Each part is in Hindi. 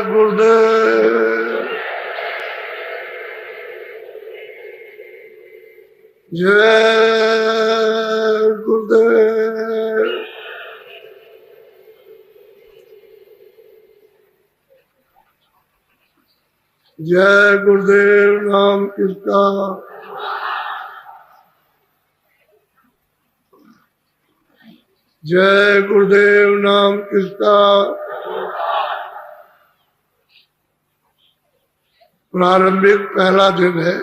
गुरुदेव जय गुरुदेव। जय गुरुदेव नाम किसका, जय गुरुदेव नाम किसका। प्रारंभिक पहला दिन है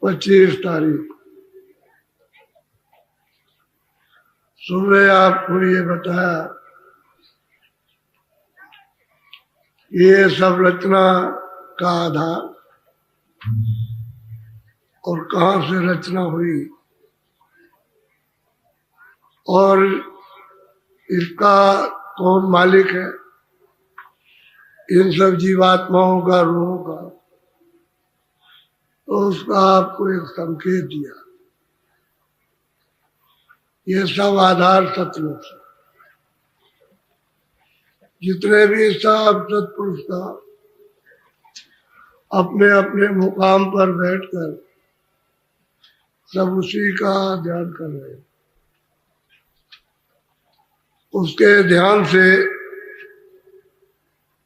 25 तारीख। सुबह आपको ये बताया ये सब रचना का आधार और कहाँ से रचना हुई और इसका कौन मालिक है, इन सब जीवात्माओं का, रूहों का, तो उसका आपको एक संकेत दिया। ये सब आधार सतलोक से, जितने भी सब सत्पुरुष का अपने अपने मुकाम पर बैठकर सब उसी का ध्यान कर रहे हैं। उसके ध्यान से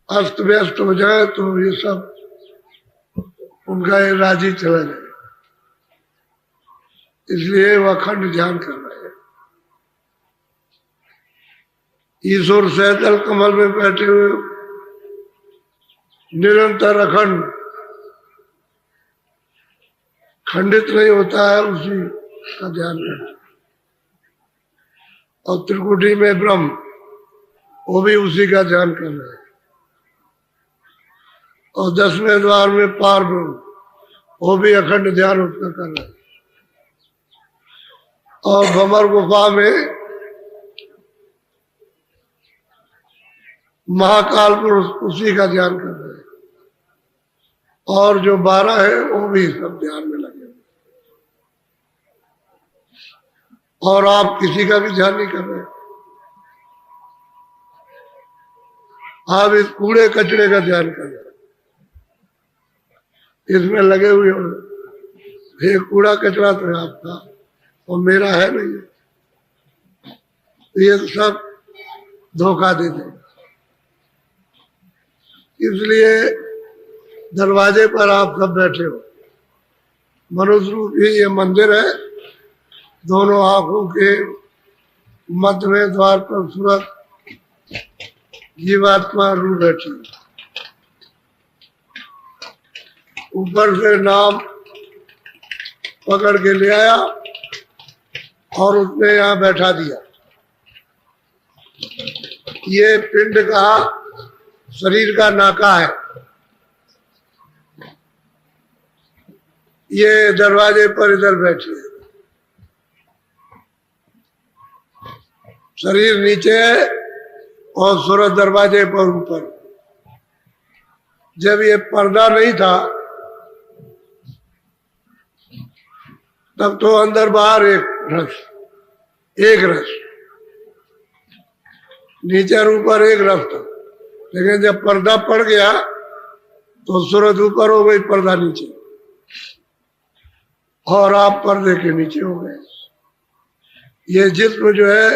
अस्त व्यस्त हो जाए तो ये सब उनका ये राजी चला जाए, इसलिए वह अखंड ध्यान कर रहे हैं। ईश्वर सहतल कमल में बैठे हुए निरंतर अखंड खंडित नहीं होता है, उसी का ध्यान करते। और त्रिकुटी में ब्रह्म, वो भी उसी का ध्यान कर रहे हैं। और 10वें द्वार में पार ब्रह्म, वो भी अखंड ध्यान उसका कर रहे हैं। और भंवर गुफा में महाकाल पुरुष, उसी का ध्यान कर रहे हैं। और जो 12 है वो भी सब ध्यान में लगे। और आप किसी का भी ध्यान नहीं कर रहे, आप इस कूड़े कचरे का ध्यान कर रहे, इसमें लगे हुए हो। ये कूड़ा कचरा तो आपका और मेरा है नहीं, ये सब धोखा दे देगा। इसलिए दरवाजे पर आप सब बैठे हो। मनुष्य रूपी ये मंदिर है, दोनों आंखों के मध्य में द्वार पर सूरत जीवात्मा रू बैठी। ऊपर से नाम पकड़ के ले आया और उसने यहाँ बैठा दिया। ये पिंड का, शरीर का नाका है। ये दरवाजे पर इधर बैठी है, शरीर नीचे है और सूरत दरवाजे पर ऊपर। जब ये पर्दा नहीं था तब तो अंदर बाहर एक रस, नीचे और ऊपर एक रस था। लेकिन जब पर्दा पड़ गया तो सूरत ऊपर हो गई, पर्दा नीचे, और आप पर्दे के नीचे हो गए। ये जिस्म जो है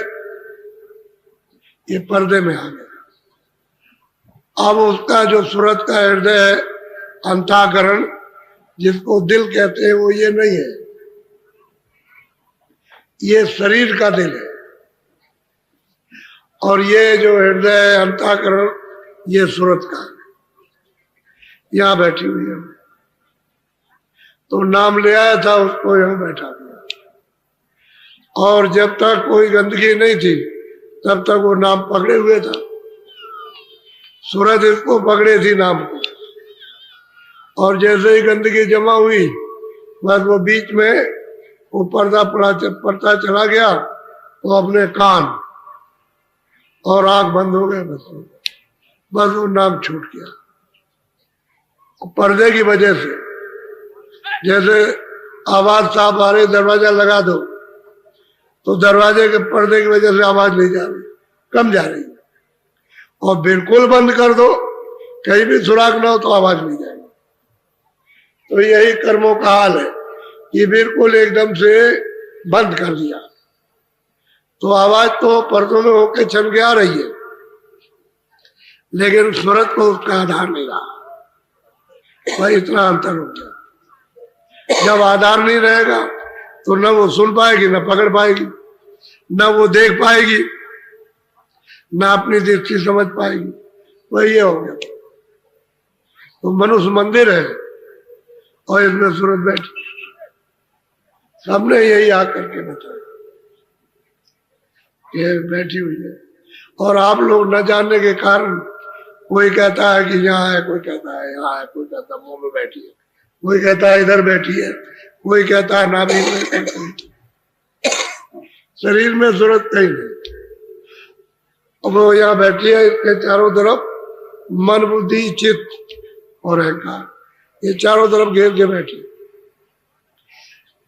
ये पर्दे में आ गया। अब उसका जो सूरत का हृदय है, अंतःकरण, जिसको दिल कहते हैं, वो ये नहीं है, ये शरीर का दिल है। और ये जो हृदय है, अंतःकरण, ये सूरत का है। यहाँ बैठी हुई है, तो नाम ले आया था, उसको यहाँ बैठा दिया। और जब तक कोई गंदगी नहीं थी तब तक वो नाम पकड़े हुए था। सूरत इसको पकड़े थी नाम को, और जैसे ही गंदगी जमा हुई बस वो बीच में वो पर्दा पड़ता चला गया, तो अपने कान और आंख बंद हो गए, बस वो नाम छूट गया। पर्दे की वजह से, जैसे आवाज साफ आ रही, दरवाजा लगा दो, तो दरवाजे के पर्दे की वजह से आवाज नहीं जा रही, कम जा रही, और बिल्कुल बंद कर दो, कहीं भी सुराग ना हो तो आवाज नहीं जाएगी। तो यही कर्मों का हाल है कि बिल्कुल एकदम से बंद कर दिया तो आवाज तो पर्दों में होके छन के आ रही है, लेकिन सूरत को उसका आधार नहीं रहा। भाई इतना अंतर हो गया। जब आधार नहीं रहेगा तो न वो सुन पाएगी, न पकड़ पाएगी, न वो देख पाएगी, न अपनी दृष्टि समझ पाएगी। वही हो गया। तो मनुष्य मंदिर है और इसमें सूरत बैठी। सबने यही आकर के बताया ये बैठी हुई है। और आप लोग न जानने के कारण कोई कहता है कि यहाँ है, कोई कहता है यहाँ है, कोई कहता है मुंह में बैठी है, कोई कहता है इधर बैठी है, कोई कहता है नाभि में बैठी है। शरीर में सूरत कहीं नहीं। अब वो यहाँ बैठी है, इसके चारों तरफ मन बुद्धि चित्त और अहंकार ये चारों तरफ घेर के बैठी।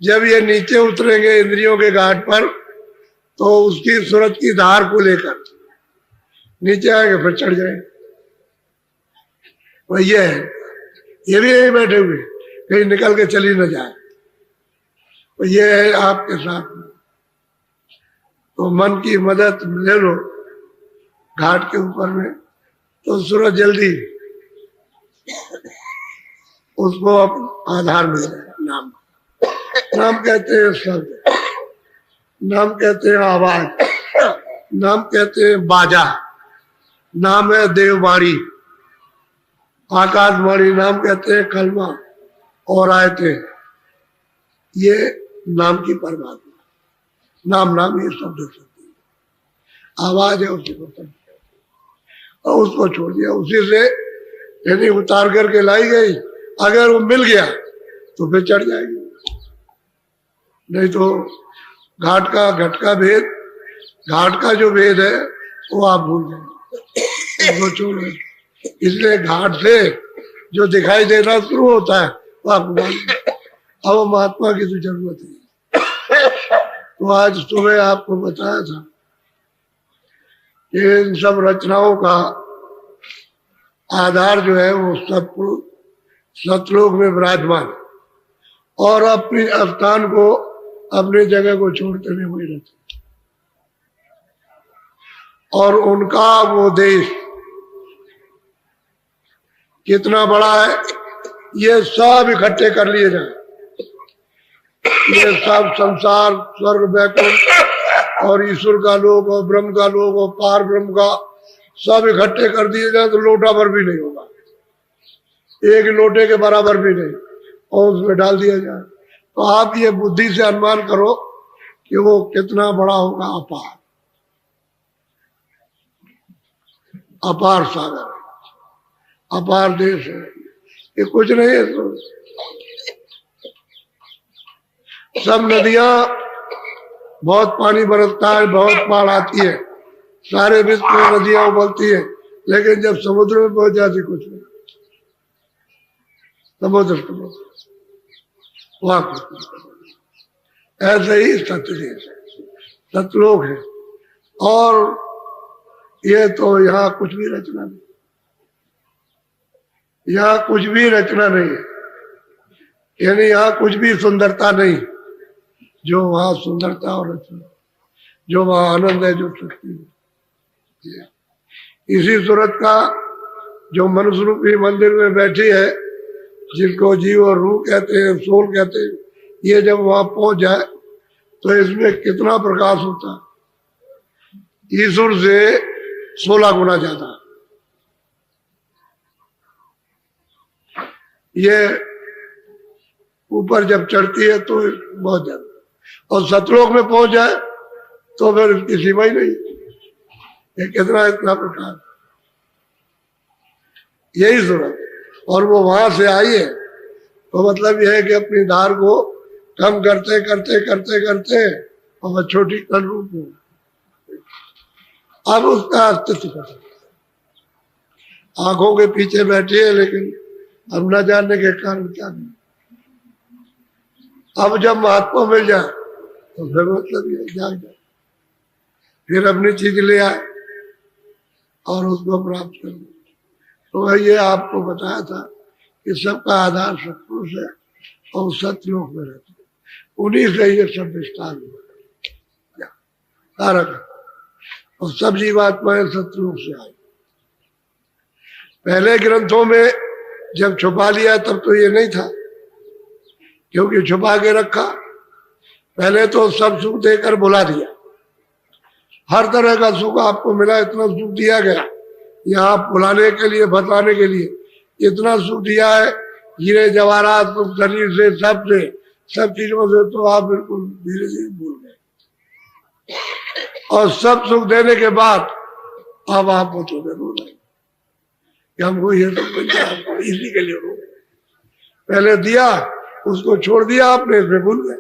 जब ये नीचे उतरेंगे इंद्रियों के घाट पर तो उसकी सूरत की धार को लेकर नीचे आएंगे, फिर चढ़ जाएंगे। वह ये है, ये भी यही बैठे हुए कहीं निकल के चली न जाए। तो ये है आपके साथ में। तो मन की मदद ले लो घाट के ऊपर में तो सूरज जल्दी उसको आधार मिल जाए। नाम नाम कहते हैं शब्द, नाम कहते हैं आवाज, नाम कहते हैं बाजा, नाम है देववाणी, आकाशवाणी, नाम कहते हैं कलमा और आयते। ये नाम की परमात्मा। नाम नाम ये शब्द आवाज है, उसी को शब्द और उसको छोड़ दिया। उसी से यानी उतार करके लाई गई। अगर वो मिल गया तो फिर चढ़ जाएगी, नहीं तो घाट का घट का भेद, घाट का जो भेद है वो आप भूल जाएंगे, वो छोड़ दें। इसलिए घाट से जो दिखाई देना शुरू होता है वो आपको अब महात्मा की तो जरूरत है। तो आज सुबह आपको बताया था कि इन सब रचनाओं का आधार जो है वो सतलोक में विराजमान और अपने स्थान को अपनी जगह को छोड़ते नहीं हुए रहते। और उनका वो देश कितना बड़ा है ये सब इकट्ठे कर लिए जाए। ये सब संसार स्वर्ग वैकुंठ और ईश्वर का लोक और ब्रह्म का लोक और पार ब्रह्म का सब इकट्ठे कर दिए जाए तो लोटा भर भी नहीं होगा, एक लोटे के बराबर भी नहीं, और उसमें डाल दिया जाए तो आप ये बुद्धि से अनुमान करो कि वो कितना बड़ा होगा। अपार अपार सागर, अपार देश है, ये कुछ नहीं है। तो सब नदियां बहुत पानी बरसता है, बहुत बाढ़ आती है, सारे विश्व में नदियां उबलती है, लेकिन जब समुद्र में पहुंच जाती कुछ नहीं। समुद्र वहां ऐसे ही सतदेश है, सतलोक है। और ये तो यहाँ कुछ भी रचना नहीं, यहाँ कुछ भी रचना नहीं है, यानी यहाँ कुछ भी सुंदरता नहीं। जो वहां सुंदरता और रचना, जो वहां आनंद है, जो शक्ति है, इसी सूरत का जो मनुष्य रूपी मंदिर में बैठी है, जिनको जीव और रूह कहते हैं, सोल कहते हैं, ये जब वहां पहुंच जाए तो इसमें कितना प्रकाश होता है, ईश्वर से 16 गुना ज्यादा। ये ऊपर जब चढ़ती है तो बहुत ज्यादा, और सतलोक में पहुंच जाए तो फिर इसकी सीमा ही नहीं। ये कितना इतना प्रकाश, यही सूरत। और वो वहां से आई है तो मतलब यह है कि अपनी धार को कम करते करते करते करते और छोटी कल रूप में अब उसका अस्तित्व कर। आंखों के पीछे बैठी है, लेकिन अब न जानने के कारण क्या नहीं। अब जब महात्मा मिल जाए तो फिर मतलब ये जाग जाए, फिर अपनी चीज ले आए, और उसको प्राप्त करना। तो ये आपको बताया था कि सबका आधार सत्पुरुष है और सतलोक में रहते, उन्हीं से ये सब विस्तार हुआ कारक, और सब जीवात्माएं सतलोक से आई। पहले ग्रंथों में जब छुपा लिया तब तो ये नहीं था, क्योंकि छुपा के रखा। पहले तो सब सुख देकर बुला दिया, हर तरह का सुख आपको मिला, इतना सुख दिया गया यहाँ बुलाने के लिए, बताने के लिए इतना सुख दिया है, हीरे जवाहरात शरीर से, सब चीजों से, तो आप बिल्कुल धीरे धीरे भूल गए। और सब सुख देने के बाद अब आप मुझे रो रहे कि हमको ये सुख मिल गया, हमको इसी के लिए रो रहे। पहले दिया, उसको छोड़ दिया आपने, इसमें भूल गए।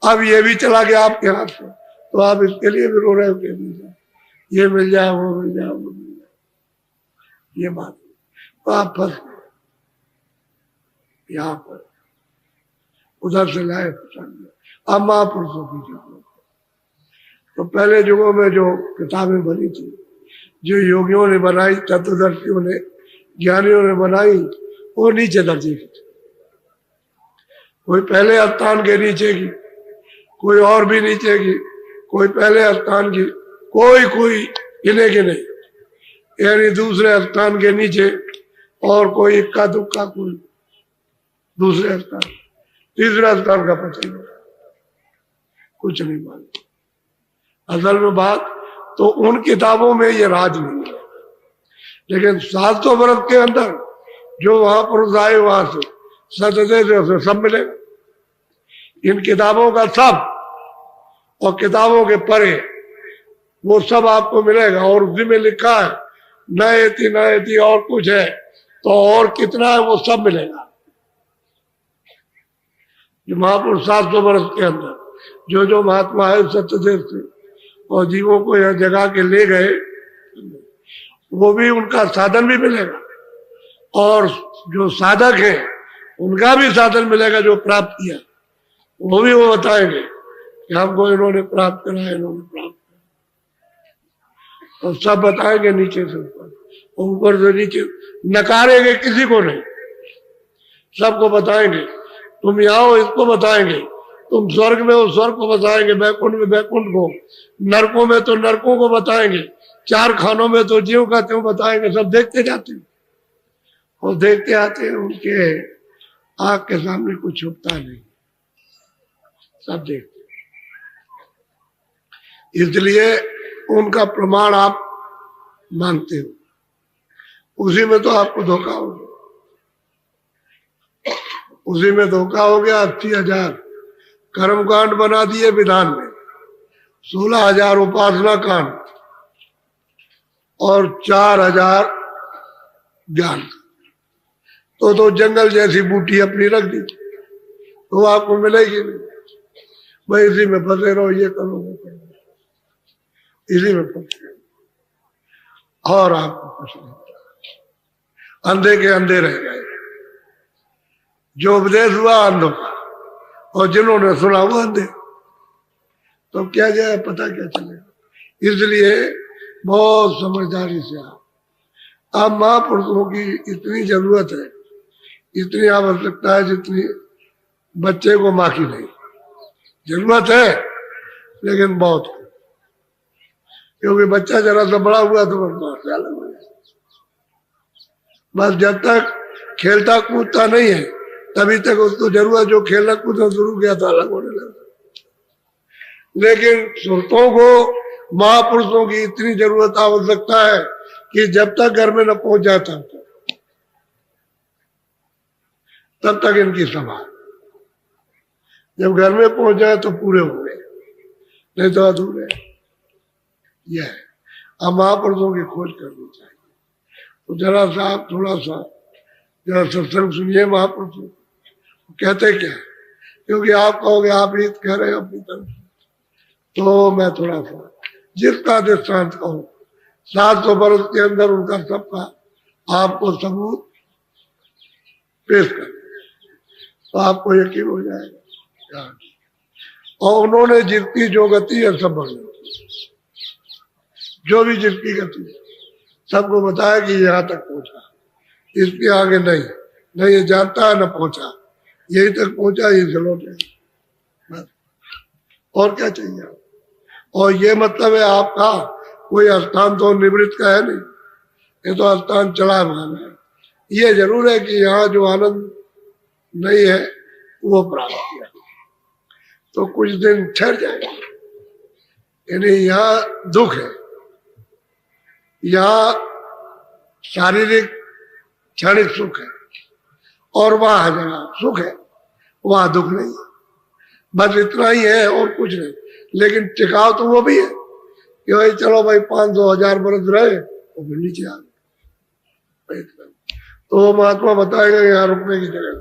अब ये भी चला गया आपके हाथ से, तो आप इसके लिए भी रो रहे हो कि ये मिल जाए, वो मिल जाए, वो मिल जाए, ये बात। तो आप फंस गए यहाँ पर, उधर से लाए फंस। अब महापुरुषों की जरूरत। तो पहले युगों में जो किताबें बनी थी, जो योगियों ने बनाई, तत्वदर्शियों ने, ज्ञानियों ने बनाई, वो नीचे दर्जे की थी। कोई पहले स्थान के नीचे की, कोई और भी नीचे की, कोई पहले स्थान की, कोई गिने के नहीं, यानी दूसरे स्थान के नीचे, और कोई इक्का दुक्का, कोई दूसरे स्थान, तीसरा स्थान का पता नहीं, कुछ नहीं मालूम। असल में बात तो उन किताबों में ये राज नहीं है, लेकिन 700 वर्ष के अंदर जो महापुरुष आए वहां से सतदेव से सब मिलेगा। इन किताबों का सब और किताबों के परे वो सब आपको मिलेगा। और उसी में लिखा है न एति और कुछ है, तो और कितना है वो सब मिलेगा। जो महापुरुष 700 वर्ष के अंदर जो महात्मा है सत्यदेव से और जीवों को यह जगा के ले गए, वो भी उनका साधन भी मिलेगा, और जो साधक है उनका भी साधन मिलेगा, जो प्राप्त किया वो भी वो बताएंगे कि हमको इन्होंने प्राप्त करा, इन्होंने प्राप्त करा, और सब बताएंगे नीचे से ऊपर, ऊपर से नीचे, नकारेंगे किसी को नहीं, सबको बताएंगे। तुम यहाँ हो, इसको बताएंगे, तुम स्वर्ग में हो, स्वर्ग को बताएंगे, बैकुंठ में बैकुंठ को, नरकों में तो नरकों को बताएंगे, 4 खानों में तो ज्यों का त्यों बताएंगे। सब देखते जाते हैं और देखते आते हैं, उनके आंख के सामने कुछ छुपता नहीं, सब देखते। इसलिए उनका प्रमाण आप मानते हो, उसी में तो आपको धोखा हो गया, उसी में धोखा हो गया। 80,000 कर्मकांड बना दिए विधान में, 16,000 उपासना कांड और 4,000 ज्ञान। तो जंगल जैसी बूटी अपनी रख दी, तो आपको मिलेगी नहीं। भाई इसी में फंसे रहो, ये करो वो करो, इसी में फंसे और आपको कुछ नहीं, अंधे के अंधे रह गए। जो उपदेश हुआ अंधों का, और जिन्होंने सुना वो अंधे, तो क्या जाए, पता क्या चलेगा। इसलिए बहुत समझदारी से आप महापुरुषों की इतनी जरूरत है, इतनी आवश्यकता है जितनी बच्चे को माँ की नहीं। जरूरत है लेकिन बहुत है, क्योंकि बच्चा जरा सा बड़ा हुआ तो बस अलग हो जाए। बस जब तक खेलता कूदता नहीं है तभी तक उसको जरूरत, जो खेलना कूदना शुरू किया तो अलग होने लगा। लेकिन सुरतों को महापुरुषों की इतनी जरूरत आवश्यकता है कि जब तक घर में न पहुंच जाता तब तक इनकी संभाल, जब घर में पहुंच जाए तो पूरे हो गए, नहीं तो अधूरे। यह है, अब महापुरुषों की खोज करनी चाहिए। तो जरा सा आप थोड़ा सा जरा सत्संग सुनिए महापुरुषों कहते क्या है, क्योंकि आप कहोगे आप रीत कह रहे हो अपनी तरफ, तो मैं थोड़ा सा जिसका दृष्टांत कहूँ 700 वर्ष के अंदर उनका सबका आपको सबूत पेश कर, तो आपको यकीन हो जाएगा। और उन्होंने जिसकी जो गति है सब बढ़, जो भी जिसकी गति सबको बताया कि यहाँ तक पहुंचा, इसके आगे नहीं, न ये जानता है न पहुंचा, यही तक पहुंचा, ये चलो बस। और क्या चाहिए? और ये मतलब है आपका कोई स्थान तो निवृत्त का है नहीं, ये तो स्थान चला है। ये जरूर है कि यहाँ जो आनंद नहीं है वो प्राप्त किया, तो कुछ दिन ठहर जाएगा। यानी यहाँ दुख है, यहाँ शारीरिक क्षणिक सुख है, और वहां जगह सुख है, वहां दुख नहीं है। बस इतना ही है और कुछ नहीं। लेकिन टिकाव तो वो भी है कि भाई चलो भाई 500-1000 बरस रहे और फिर नीचे आ गए, तो महात्मा बताएगा यहाँ रुकने की जगह,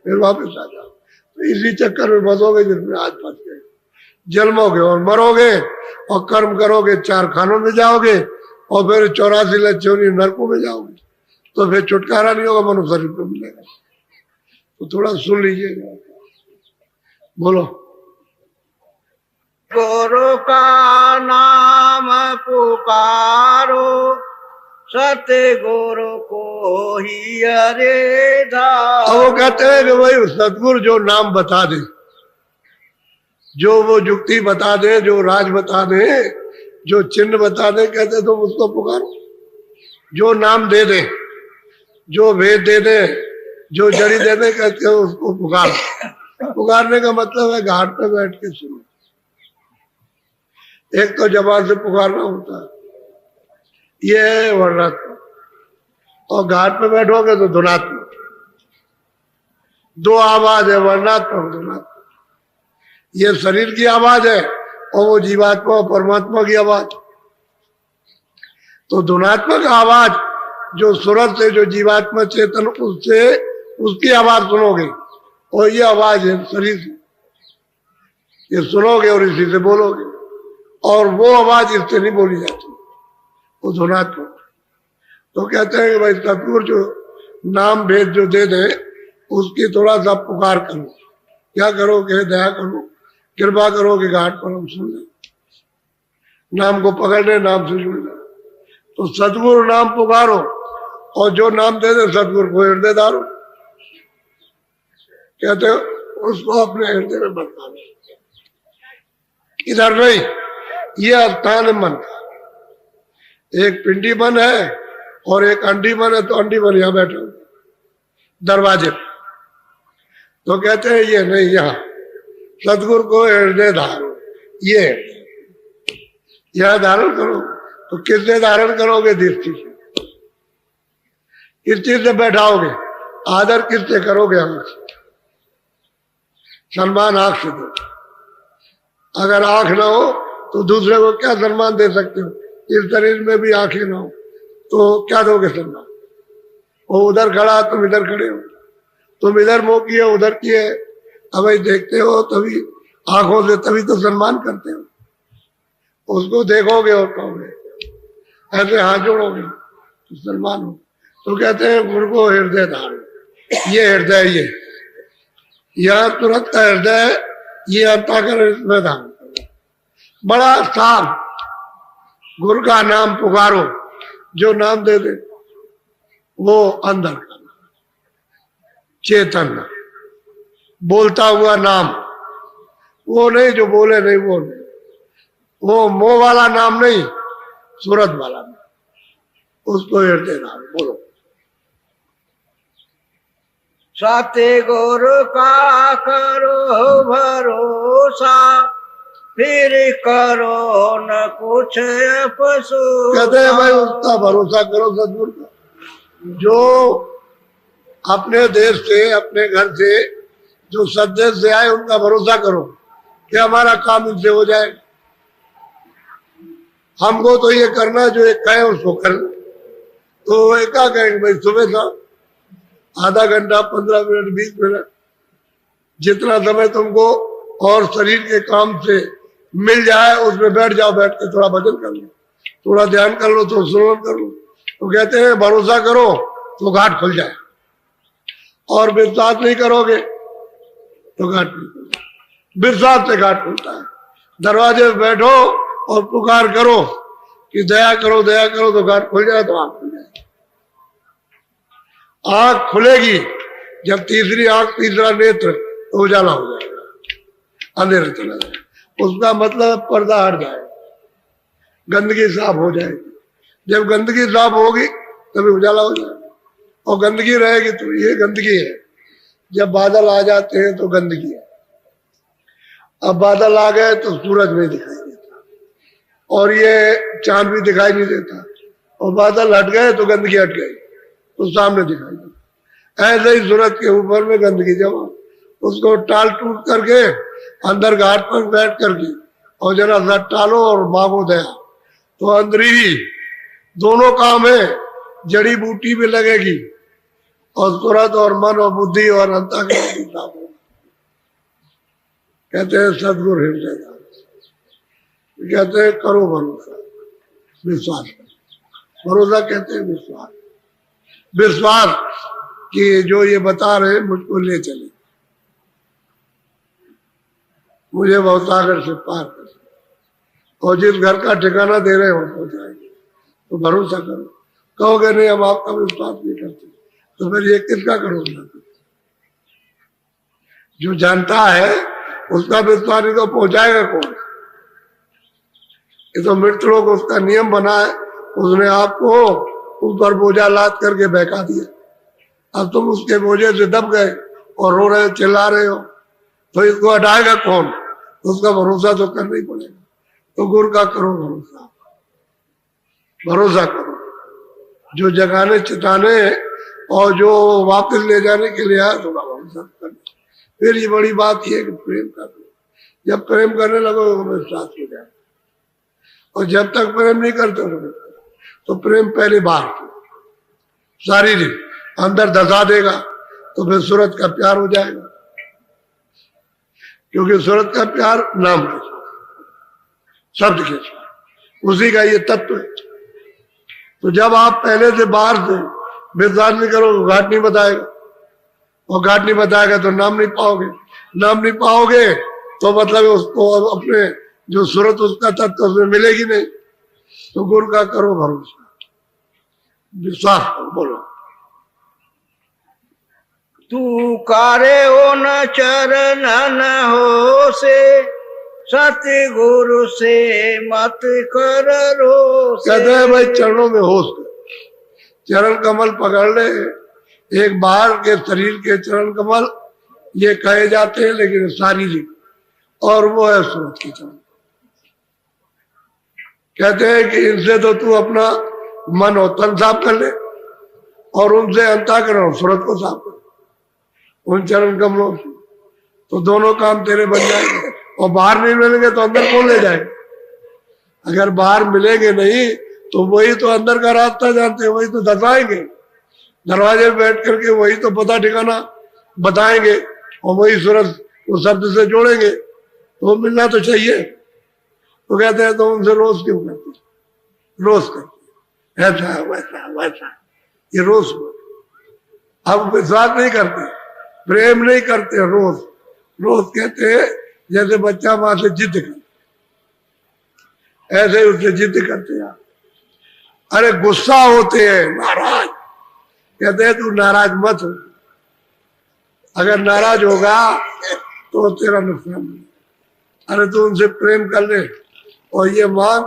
फिर वापस आ जाओ। तो इसी चक्कर में फंसोगे जिसमें आज फंस गए, जन्मोगे और मरोगे और कर्म करोगे, 4 खानों में जाओगे और फिर 84 लक्षोनी नरकों में जाओगे, तो फिर छुटकारा नहीं होगा, मनुष्य शरीर पर मिलेगा। तो थोड़ा सुन लीजिएगा, बोलो। गुरु का नाम पुकारो, सतगुरु को ही अरे धारो। अब वो कहते हैं कि भाई सतगुरु जो नाम बता दे, जो वो युक्ति बता दे, जो राज बता दे, जो चिन्ह बता दे, कहते तुम उसको पुकारो। जो नाम दे दे, जो वेद दे दे, जो जड़ी दे दे, कहते हैं उसको पुकारो। पुकारने का मतलब है घाट पे बैठ के सुनो। एक तो जबान से पुकारना होता है, ये है वर्णात्मक, और घाट पे बैठोगे तो धुनात्मक। 2 आवाज है, वर्णात्मक धुनात्मक। ये शरीर की आवाज है और वो जीवात्मा और परमात्मा की आवाज। तो धुनात्मक आवाज जो सूरत से, जो जीवात्मा चेतन, उससे उसकी आवाज सुनोगे, और ये आवाज है शरीर से, ये सुनोगे और इसी से बोलोगे, और वो आवाज इससे नहीं बोली जाती, वो धुनात्मक। तो कहते हैं कि भाई सतगुरु जो नाम भेद जो दे दे, उसकी थोड़ा सा पुकार करो। क्या करो कि दया करो, कृपा करो कि घाट पर हम सुन लें, नाम को पकड़ ले, नाम से जुड़ ले। तो सतगुरु नाम पुकारो, और जो नाम दे दे सतगुरु को हृदय धारो। कहते उसको अपने हृदय में बता दो, इधर नहीं। ये स्थान है मन का। एक पिंडी मन है और एक अंडी मन है, तो अंडी मन यहां बैठे दरवाजे पर। तो कहते हैं ये नहीं, यहाँ सतगुरु को हृदय धारो, ये यह धारण करो। तो किससे धारण करोगे? दृष्टि से। किस चीज से बैठाओगे? आदर किससे करोगे? आंख से। सम्मान आंख से दो। अगर आंख ना हो तो दूसरे को क्या सम्मान दे सकते हो? इस शरीर में भी आंखें ना हो तो क्या दोगे सम्मान? वो उधर खड़ा, तुम इधर खड़े हो, तुम इधर मुंह किए, उधर किए, अब भाई देखते हो तभी, आंखों से तभी तो सम्मान करते हो। उसको देखोगे और कहोगे, ऐसे हाथ जोड़ोगे तो सम्मान हो। तो कहते हैं गुरु को हृदय धारण। ये हृदय, ये यह तुरंत का हृदय, ये अंताकर इसमें धारण करो। बड़ा साफ गुरु का नाम पुकारो, जो नाम दे दे वो अंदर का चेतन, बोलता हुआ नाम, वो नहीं जो बोले नहीं, वो नहीं, वो मोह वाला नाम नहीं, सूरत वाला नाम, उसको हृदय नाम बोलो। सतगुरु का करो भरोसा, फिर करो न कुछ अफसोस। कहते हैं भाई उसका भरोसा करो सतगुरु का, जो अपने देश से, अपने घर से, जो सदेश से आए, उनका भरोसा करो कि हमारा काम इनसे हो जाए। हमको तो ये करना जो एक कहे उसको करना। तो एक क्या कहेंगे भाई, सुबह शाम आधा घंटा, 15 मिनट, 20 मिनट, जितना समय तुमको और शरीर के काम से मिल जाए उसमें बैठ जाओ। बैठ के थोड़ा भजन कर लो, थोड़ा ध्यान कर लो, थोड़ा श्रवण कर लो। तो कहते हैं भरोसा करो तो घाट खुल जाए, और विश्वास नहीं करोगे तो घाट नहीं खुलता। विश्वास से घाट खुलता है। दरवाजे पे बैठो और पुकार करो कि दया करो तो घाट खुल जाए, तो आंख खुल जाए। आंख खुलेगी जब तीसरी आंख, तीसरा नेत्र, तो उजाला हो जाएगा, अंधेरा चला जाएगा। उसका मतलब पर्दा हट जाएगा, गंदगी साफ हो जाएगी। जब गंदगी साफ होगी तभी उजाला हो जाएगा। और गंदगी रहेगी तो ये गंदगी है। जब बादल आ जाते हैं तो गंदगी है। अब बादल आ गए तो सूरज नहीं दिखाई देता और ये चांद भी दिखाई नहीं देता, और बादल हट गए तो गंदगी हट गई, तो सामने दिखाई देता। ऐसे ही सूरज के ऊपर में गंदगी जमा, उसको टाल टूट करके अंदर घाट पर बैठ करके और जरा सा टालो और मांगो दया, तो अंदर ही दोनों काम है। जड़ी बूटी भी लगेगी और सूरत और मन और बुद्धि और अंतःकरण भी साफ होगा। कहते हैं सदगुरु हृदय दास, कहते हैं करो भरोसा, विश्वास करो। भरोसा कहते हैं विश्वास, विश्वास कि जो ये बता रहे मुझको ले चले, मुझे भवसागर से पार कर, और जिस घर का ठिकाना दे रहे हो पहुंचाएंगे। तो भरोसा करो। कहोगे नहीं हम आपका विश्वास नहीं करते, तो फिर ये किसका करोगे? जो जानता है उसका विश्वास नहीं तो पहुंचाएगा कौन? ये तो मृत्यु को उसका नियम बना है, उसने आपको ऊपर बोझा लाद करके बहका दिया। अब तुम उसके बोझे से दब गए और रो रहे हो, चिल्ला रहे हो, तो इसको हटाएगा कौन? उसका भरोसा तो करना ही पड़ेगा। तो गुरु का करो भरोसा, भरोसा करो। जो जगाने चिताने और जो वापस ले जाने के लिए आया, थोड़ा भरोसा कर। फिर ये बड़ी बात यह है कि प्रेम कर लो। जब प्रेम करने लगो तो विश्वास हो जाए, और जब तक प्रेम नहीं करते तो प्रेम पहले बाहर शारीरिक, अंदर धसा देगा, तो फिर सूरत का प्यार हो जाएगा। क्योंकि सूरत का प्यार नाम के साथ, शब्द के साथ, उसी का ये तत्व है। तो जब आप पहले से बाहर से विश्वास नहीं करोगे, घाट नहीं बताएगा, और घाट नहीं बताएगा तो नाम नहीं पाओगे। नाम नहीं पाओगे तो मतलब उसको अपने जो सूरत उसका तत्व उसमें मिलेगी नहीं। तो गुरु का करो भरोसा, विश्वास करो। बोलो तू कारे हो न चरण न हो से, सतगुरु से मत कर रोसे। कहते हैं भाई चरणों में होश कर, चरण कमल पकड़ ले। एक बाहर के शरीर के चरण कमल ये कहे जाते हैं, लेकिन शारीरिक, और वो है सूरत के चरण। कहते हैं कि इनसे तो तू अपना मन और तन साफ कर ले, और उनसे अंतःकरण और सूरत को साफ कर, उन चरण कमलों से, तो दोनों काम तेरे बन जाएंगे। और बाहर नहीं मिलेंगे तो अंदर कौन ले जाएगा? अगर बाहर मिलेंगे नहीं तो वही तो अंदर का रास्ता जानते हैं, वही तो दर्शाएंगे। दरवाजे में बैठ करके वही तो पता ठिकाना बताएंगे, और वही सूरत उस शब्द से जोड़ेंगे, तो मिलना तो चाहिए। तो कहते हैं तो उनसे रोज क्यों करते? रोज करते, ऐसा वैसा वैसा, ये रोज। अब विश्वास नहीं करते, प्रेम नहीं करते, रोज रोज कहते हैं। जैसे बच्चा मां से जिद कर, ऐसे ही उससे जिद करते हैं। अरे गुस्सा होते हैं, नाराज, कहते हैं तू नाराज मत हो। अगर नाराज होगा तो तेरा नुकसान नहीं। अरे तू उनसे प्रेम कर ले, और ये मांग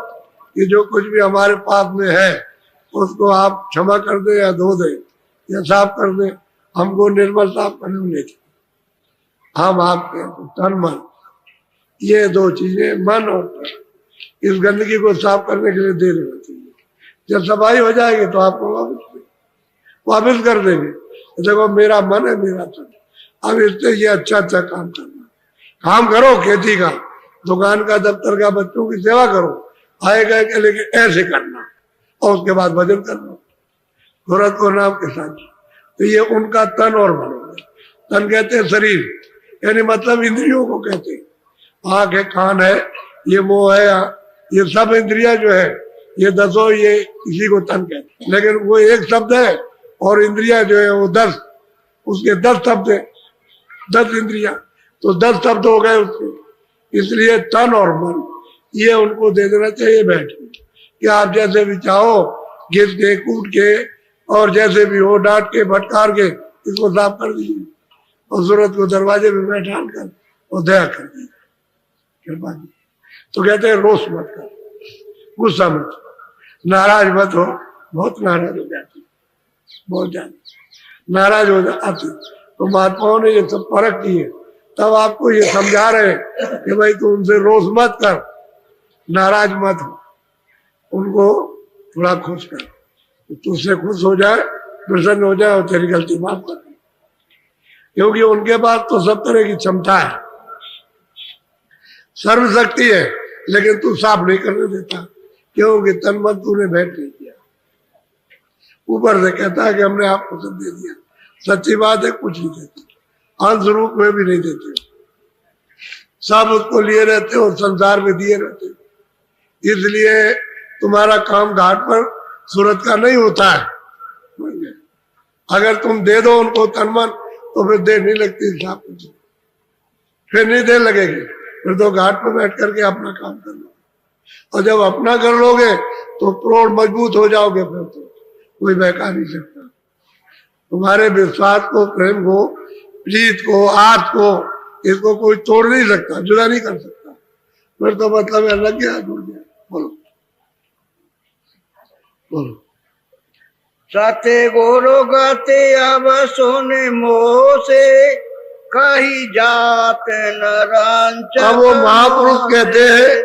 कि जो कुछ भी हमारे पास में है उसको आप क्षमा कर दे, या धो दे, या साफ कर दे। हमको निर्मल साफ करने में नहीं, हम आपके तन मन, ये दो चीजें, मन और तन, इस गंदगी को साफ करने के लिए दे देना चाहिए। जब सफाई हो जाएगी तो आपको वापस कर देंगे। देखो मेरा मन है, मेरा तन, अब इससे ये अच्छा अच्छा काम करना। काम करो, खेती का, दुकान का, दफ्तर का, बच्चों की सेवा करो, आएगा के लेकिन ऐसे करना, और उसके बाद भजन करना सूरत को नाम के साथ। तो ये उनका तन और मन हो गया। तन कहते हैं शरीर, यानी मतलब इंद्रियों को कहते हैं। आंख है, कान है, ये मुंह है, ये सब इंद्रिया जो है, ये दसों, ये इसी को तन कहते हैं। लेकिन वो एक शब्द है, और इंद्रिया जो है वो 10, उसके 10 शब्द है, 10 इंद्रिया, तो 10 शब्द हो गए उसके। इसलिए तन और मन ये उनको दे देना चाहिए बैठ के। कि आप जैसे भी चाहो घिस के कूट के और जैसे भी हो डांट के भटकार के इसको साफ कर दीजिए और सूरत को दरवाजे में बैठा कर और दया कर दीजिए, कृपा की। तो कहते हैं रोष मत कर, गुस्सा मत, नाराज मत हो। बहुत नाराज हो जाती, बहुत ज्यादा नाराज हो जाती। तो महात्माओं ने ये सब परख की है, तब आपको ये समझा रहे कि भाई तू उनसे रोष मत कर, नाराज मत हो, उनको थोड़ा खुश कर, तुझसे खुश हो जाए, प्रसन्न हो जाए और तेरी गलती माफ कर, क्योंकि उनके पास तो सब तरह की क्षमता है, सर्वशक्ति है, लेकिन तू साफ नहीं करने देता, क्योंकि तन मन तूने भेंट नहीं किया। ऊपर से कहता है कि हमने आपको सब दे दिया, सच्ची बात है कुछ नहीं देते, अंश रूप में भी नहीं देते, सब उसको लिए रहते और संसार में दिए रहते। इसलिए तुम्हारा काम घाट पर सूरत का नहीं होता है। अगर तुम दे दो उनको तन मन तो फिर देर नहीं लगती, साफ कुछ फिर नहीं देर लगेगी, फिर तो घाट पर बैठ करके अपना काम कर लो। और जब अपना कर लोगे तो प्रौढ़ मजबूत हो जाओगे, फिर तो कोई बहका नहीं सकता। तुम्हारे विश्वास को, प्रेम को, प्रीत को, आस को, इसको कोई तोड़ नहीं सकता, जुदा नहीं कर सकता। फिर तो मतलब है लग गया, जुड़ गया। बोलो बोलो। सत्य गुरु गति अब सुन मोसे कही जात नरांचन। अब वो महापुरुष कहते हैं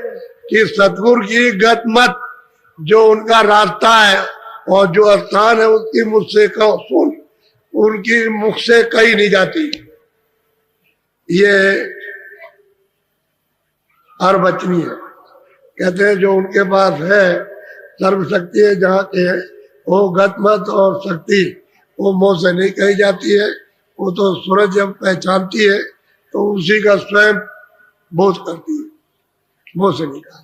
कि सतगुरु की गत मत, जो उनका रास्ता है और जो स्थान है उसकी मुझसे कहो सुन, उनकी मुख से कही नहीं जाती। ये अर्वचनी है। कहते हैं जो उनके पास है सर्वशक्ति है, जहाँ के है वो गत मत और शक्ति वो मुंह से नहीं कही जाती है। वो तो सूरज जब पहचानती है तो उसी का स्वयं बोध करती है, मुंह से नहीं कहा,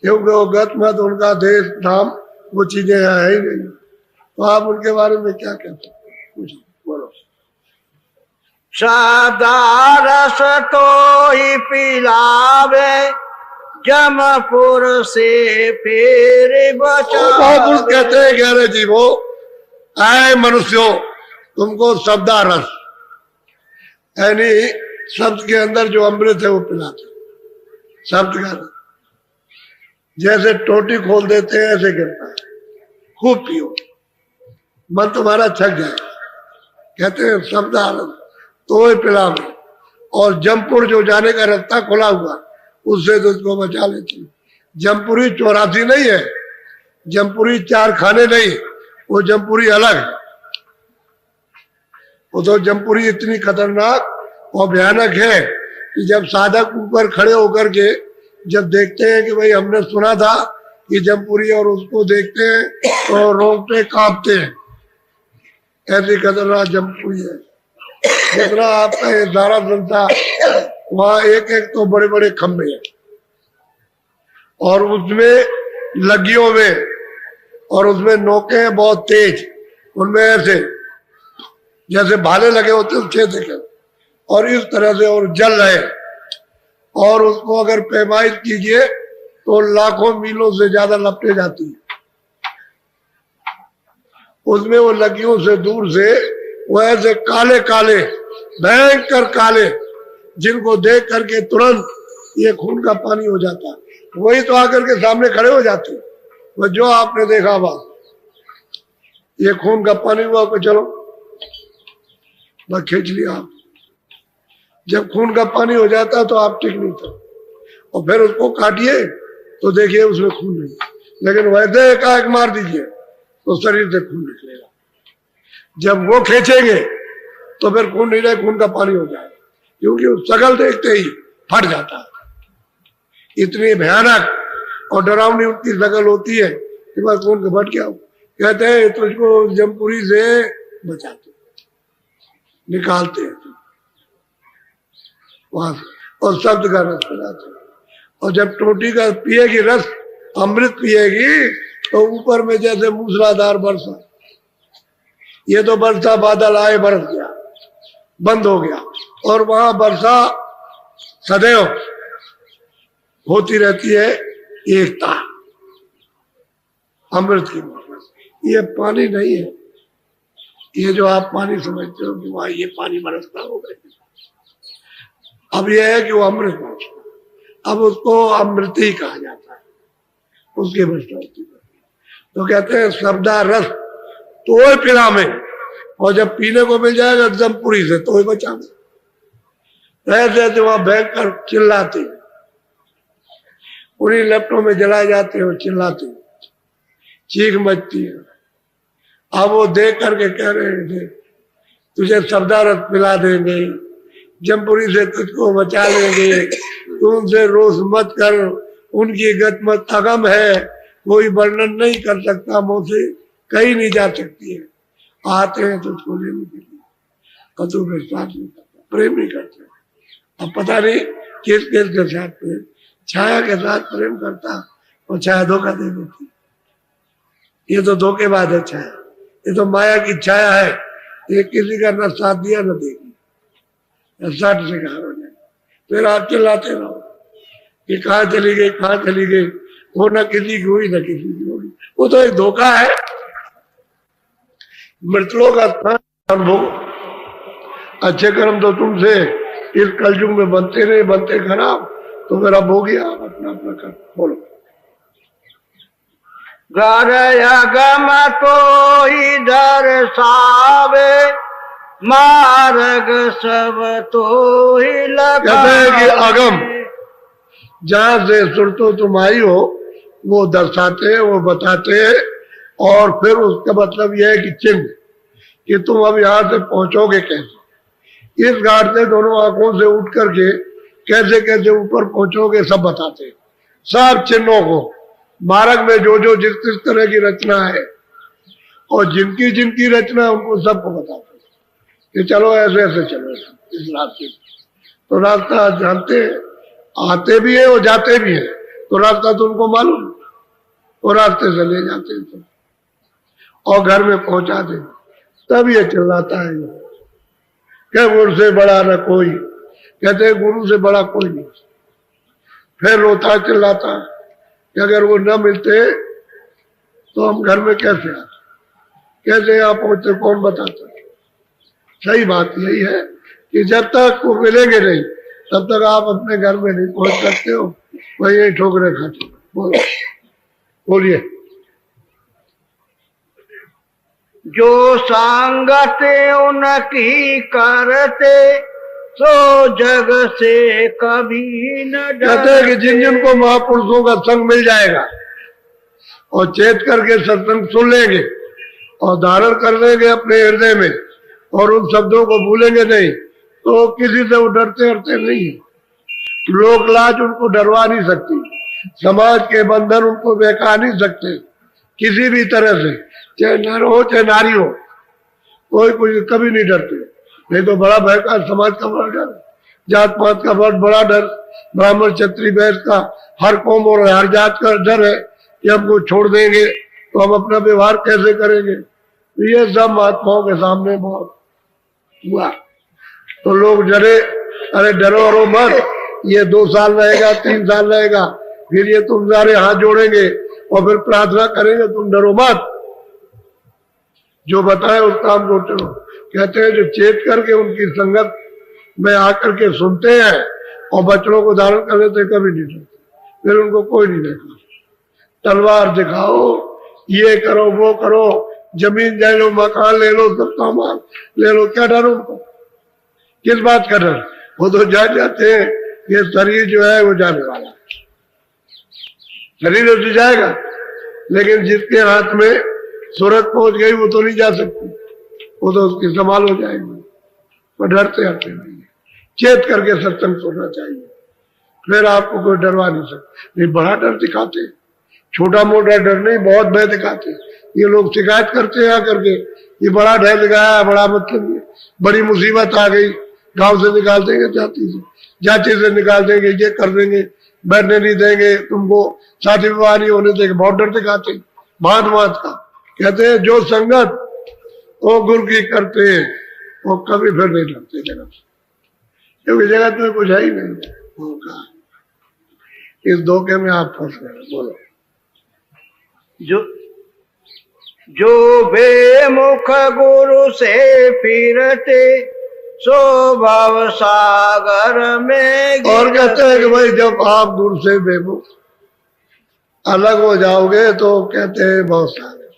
क्योंकि वो गत मत, उनका देश नाम वो चीजें है ही नहीं। तो आप उनके बारे में क्या कहते हैं, कुछ बोलो। सादारस तो ही पिलावे जमपुर से फिर महापुरुष कहते हैं कह रहे जी वो आए मनुष्यों, तुमको शब्दारस यानी शब्द के अंदर जो अमृत है वो पिलाते, शब्द का जैसे टोटी खोल देते हैं ऐसे गिरता है, खूब पियो, मन तुम्हारा छक जाए। कहते हैं शब्दारस तो ही पिलावे, और जमपुर जो जाने का रास्ता खुला हुआ उससे तो उसको बचा लेती। जमपुरी 84 नहीं है, जमपुरी 4 खाने नहीं, वो जमपुरी अलग है। वो तो जमपुरी इतनी खतरनाक और भयानक है कि जब साधक ऊपर खड़े होकर के जब देखते हैं कि भाई हमने सुना था कि जमपुरी, और उसको देखते हैं तो रोंगटे कांपते हैं, ऐसी खतरनाक जमपुरी है। दूसरा आपका ये सारा संसार, वहां एक एक तो बड़े बड़े खंभे हैं और उसमें लगियों में, और उसमें नोके हैं बहुत तेज, उनमें ऐसे जैसे भाले लगे होते हैं छेद के, और इस तरह से और जल रहे, और उसको अगर पैमाइश कीजिए तो लाखों मीलों से ज्यादा लपटे जाती है। उसमें वो लगियों से दूर से वो ऐसे काले काले भयंकर काले, जिनको देख करके तुरंत ये खून का पानी हो जाता है, वही तो आकर के सामने खड़े हो जाते हैं। वो जो आपने देखा बस ये खून का पानी हुआ कि चलो बस खींच लिया आप। जब खून का पानी हो जाता तो आप ठीक नहीं थे, और फिर उसको काटिए तो देखिए उसमें खून नहीं, लेकिन वैसे एकाएक मार दीजिए तो शरीर से खून निकलेगा। जब वो खींचेंगे तो फिर खून नहीं रहे, खून का पानी हो जाएगा, क्योंकि वो शकल देखते ही फट जाता है। इतनी भयानक और डरावनी उनकी शकल होती है कि बस खून का फट गया। कहते हैं तुझको जमपुरी से बचाते, निकालते हैं वहां से, और शब्द का रस पिलाते। और जब टोटी का पिएगी रस, अमृत पिएगी, तो ऊपर में जैसे मूसलाधार वर्षा, ये तो वर्षा बादल आए बरस गया, बंद हो गया, और वहां वर्षा सदैव होती रहती है, एकता। अमृत की मोटर। ये पानी नहीं है, ये जो आप पानी समझते हो कि वहां ये पानी बरसता होगा, अब ये है कि वो अमृत बरसता, अब उसको अमृत ही कहा जाता है, उसकी वर्षा होती है। तो कहते हैं सबदा रस तो पिला में, और जब पीने को मिल जाएगा एकदम पूरी से तो बचा में। ऐसे वहां बैठ कर चिल्लाते, पूरी लपटों में जलाए जाते हो, चिल्लाते, चीख मचती है। अब वो देख करके कह रहे थे तुझे सबदा रस पिला देंगे, जमपुरी से तुझको बचा लेंगे, तुमसे रोज मत कर, उनकी गत मत अगम है, कोई वर्णन नहीं कर सकता, मुंह से कहीं नहीं जा सकती है। आते हैं तो उसको लेने के लिए, कदू के साथ नहीं करता, प्रेम नहीं करते। अब पता नहीं किस किस के साथ प्रेम, छाया के साथ प्रेम करता और छाया धोखा दे देती। ये तो धोखेबाज है छाया, ये तो माया की छाया है, ये किसी का न साथ दिया न देगी, सट से कहा हो जाए। फिर आप चिल्लाते रहो कि कहाँ चली गई, कहाँ चली गई, वो न किसी की हुई न किसी की होगी, वो तो एक धोखा है। मृतलों का स्थान भोग, अच्छे कर्म तो तुमसे इस कलयुग में बनते रहे, बनते खराब, तो मेरा भोग गया, अपना अपना कर बोलो। घर अगम तो इधर सावे, मार्ग सब तो ही लगा। कहते हैं कि अगम जहां से सुरतो तुम आई हो वो दर्शाते हैं, वो बताते हैं, और फिर उसका मतलब यह है कि चिन्ह कि तुम अब यहां से पहुंचोगे कैसे, इस घाट से दोनों आंखों से उठ करके कैसे कैसे ऊपर पहुंचोगे सब बताते हैं, सब चिन्हों को, मार्ग में जो जो जिस जिस तरह की रचना है और जिनकी जिनकी रचना है उनको सबको बताते हैं कि चलो ऐसे ऐसे चलो इस रास्ते। तो रास्ता जानते हैं, आते भी है और जाते भी है, तो रास्ता तो उनको मालूम, वो रास्ते से ले जाते हैं तो, और घर में पहुंचा दे। तब ये चिल्लाता है क्या गुरु से बड़ा न कोई, कहते हैं गुरु से बड़ा कोई नहीं। फिर रोता चिल्लाता कि अगर वो न मिलते तो हम घर में कैसे आते, कैसे यहाँ पहुंचते, कौन बताता। सही बात यही है कि जब तक वो मिलेंगे नहीं तब तक आप अपने घर में नहीं पहुंच सकते हो, वही ठोकरे खाते। बोलो बोलिए। जो संगत उनकी करते सो जग से कभी न डरते। कहते हैं कि जिन जिनको महापुरुषों का संग मिल जाएगा और चेत करके सत्संग सुन लेंगे और धारण कर लेंगे अपने हृदय में और उन शब्दों को भूलेंगे नहीं, तो किसी से वो डरते डरते नहीं है। लोक लाज उनको डरवा नहीं सकती, समाज के बंधन उनको बहका नहीं सकते किसी भी तरह से, चाहे नर हो चाहे नारी हो, कोई कोई कभी नहीं डरते। नहीं तो बड़ा भय का समाज का बड़ा डर, जात पात का बहुत बड़ा डर, ब्राह्मण क्षत्रिय वैश्य का, हर कौम और हर जात का डर है कि हमको छोड़ देंगे तो हम अपना व्यवहार कैसे करेंगे। तो ये सब महात्माओं के सामने बहुत हुआ, तो लोग डरे, अरे डरो और मत, ये 2 साल रहेगा 3 साल रहेगा, फिर ये तुम सारे हाथ जोड़ेंगे और फिर प्रार्थना करेंगे, तुम डरो मत, जो बताए उस काम को चलो। कहते हैं जो चेत करके उनकी संगत में आकर के सुनते हैं और बच्चों को धारण कर लेते कभी नहीं डरते, फिर उनको कोई नहीं देखा। तलवार दिखाओ, ये करो वो करो, जमीन ले लो, मकान ले लो, सब सामान ले लो, क्या डर उनको, किस बात का डर। वो तो जान जाते हैं ये शरीर जो है वो जाने वाला है, शरीर तो जाएगा, लेकिन जिसके हाथ में सूरत पहुंच गई वो तो नहीं जा सकती, वो तो उसकी संभाल हो जाएगी। वो डरते हटते नहीं, चेत करके सत्संग सुनना चाहिए, फिर आपको कोई डरवा नहीं सकता। नहीं बड़ा डर दिखाते, छोटा मोटा डर नहीं, बहुत भय दिखाते। ये लोग शिकायत करते हैं आकर के, ये बड़ा भय दिखाया, बड़ा मतलब बड़ी मुसीबत आ गई, गांव से निकाल देंगे, जाति से निकाल देंगे, ये कर देंगे, बैठने नहीं देंगे, तुमको शादी विवाह नहीं होने देंगे, बहुत डर दिखाते भांत भांत का। कहते हैं जो संगत वो गुरु की करते हैं वो कभी फिर नहीं डरते जगत से, क्योंकि जगत में कुछ है ही नहीं। वो कहा इस धोखे में आप फंस गए। बोलो। जो बेमुख गुरु से फिरते सो भव सागर में और कहते हैं कि भाई जब आप गुरु से बेमुख अलग हो जाओगे तो कहते हैं बहुत सागर,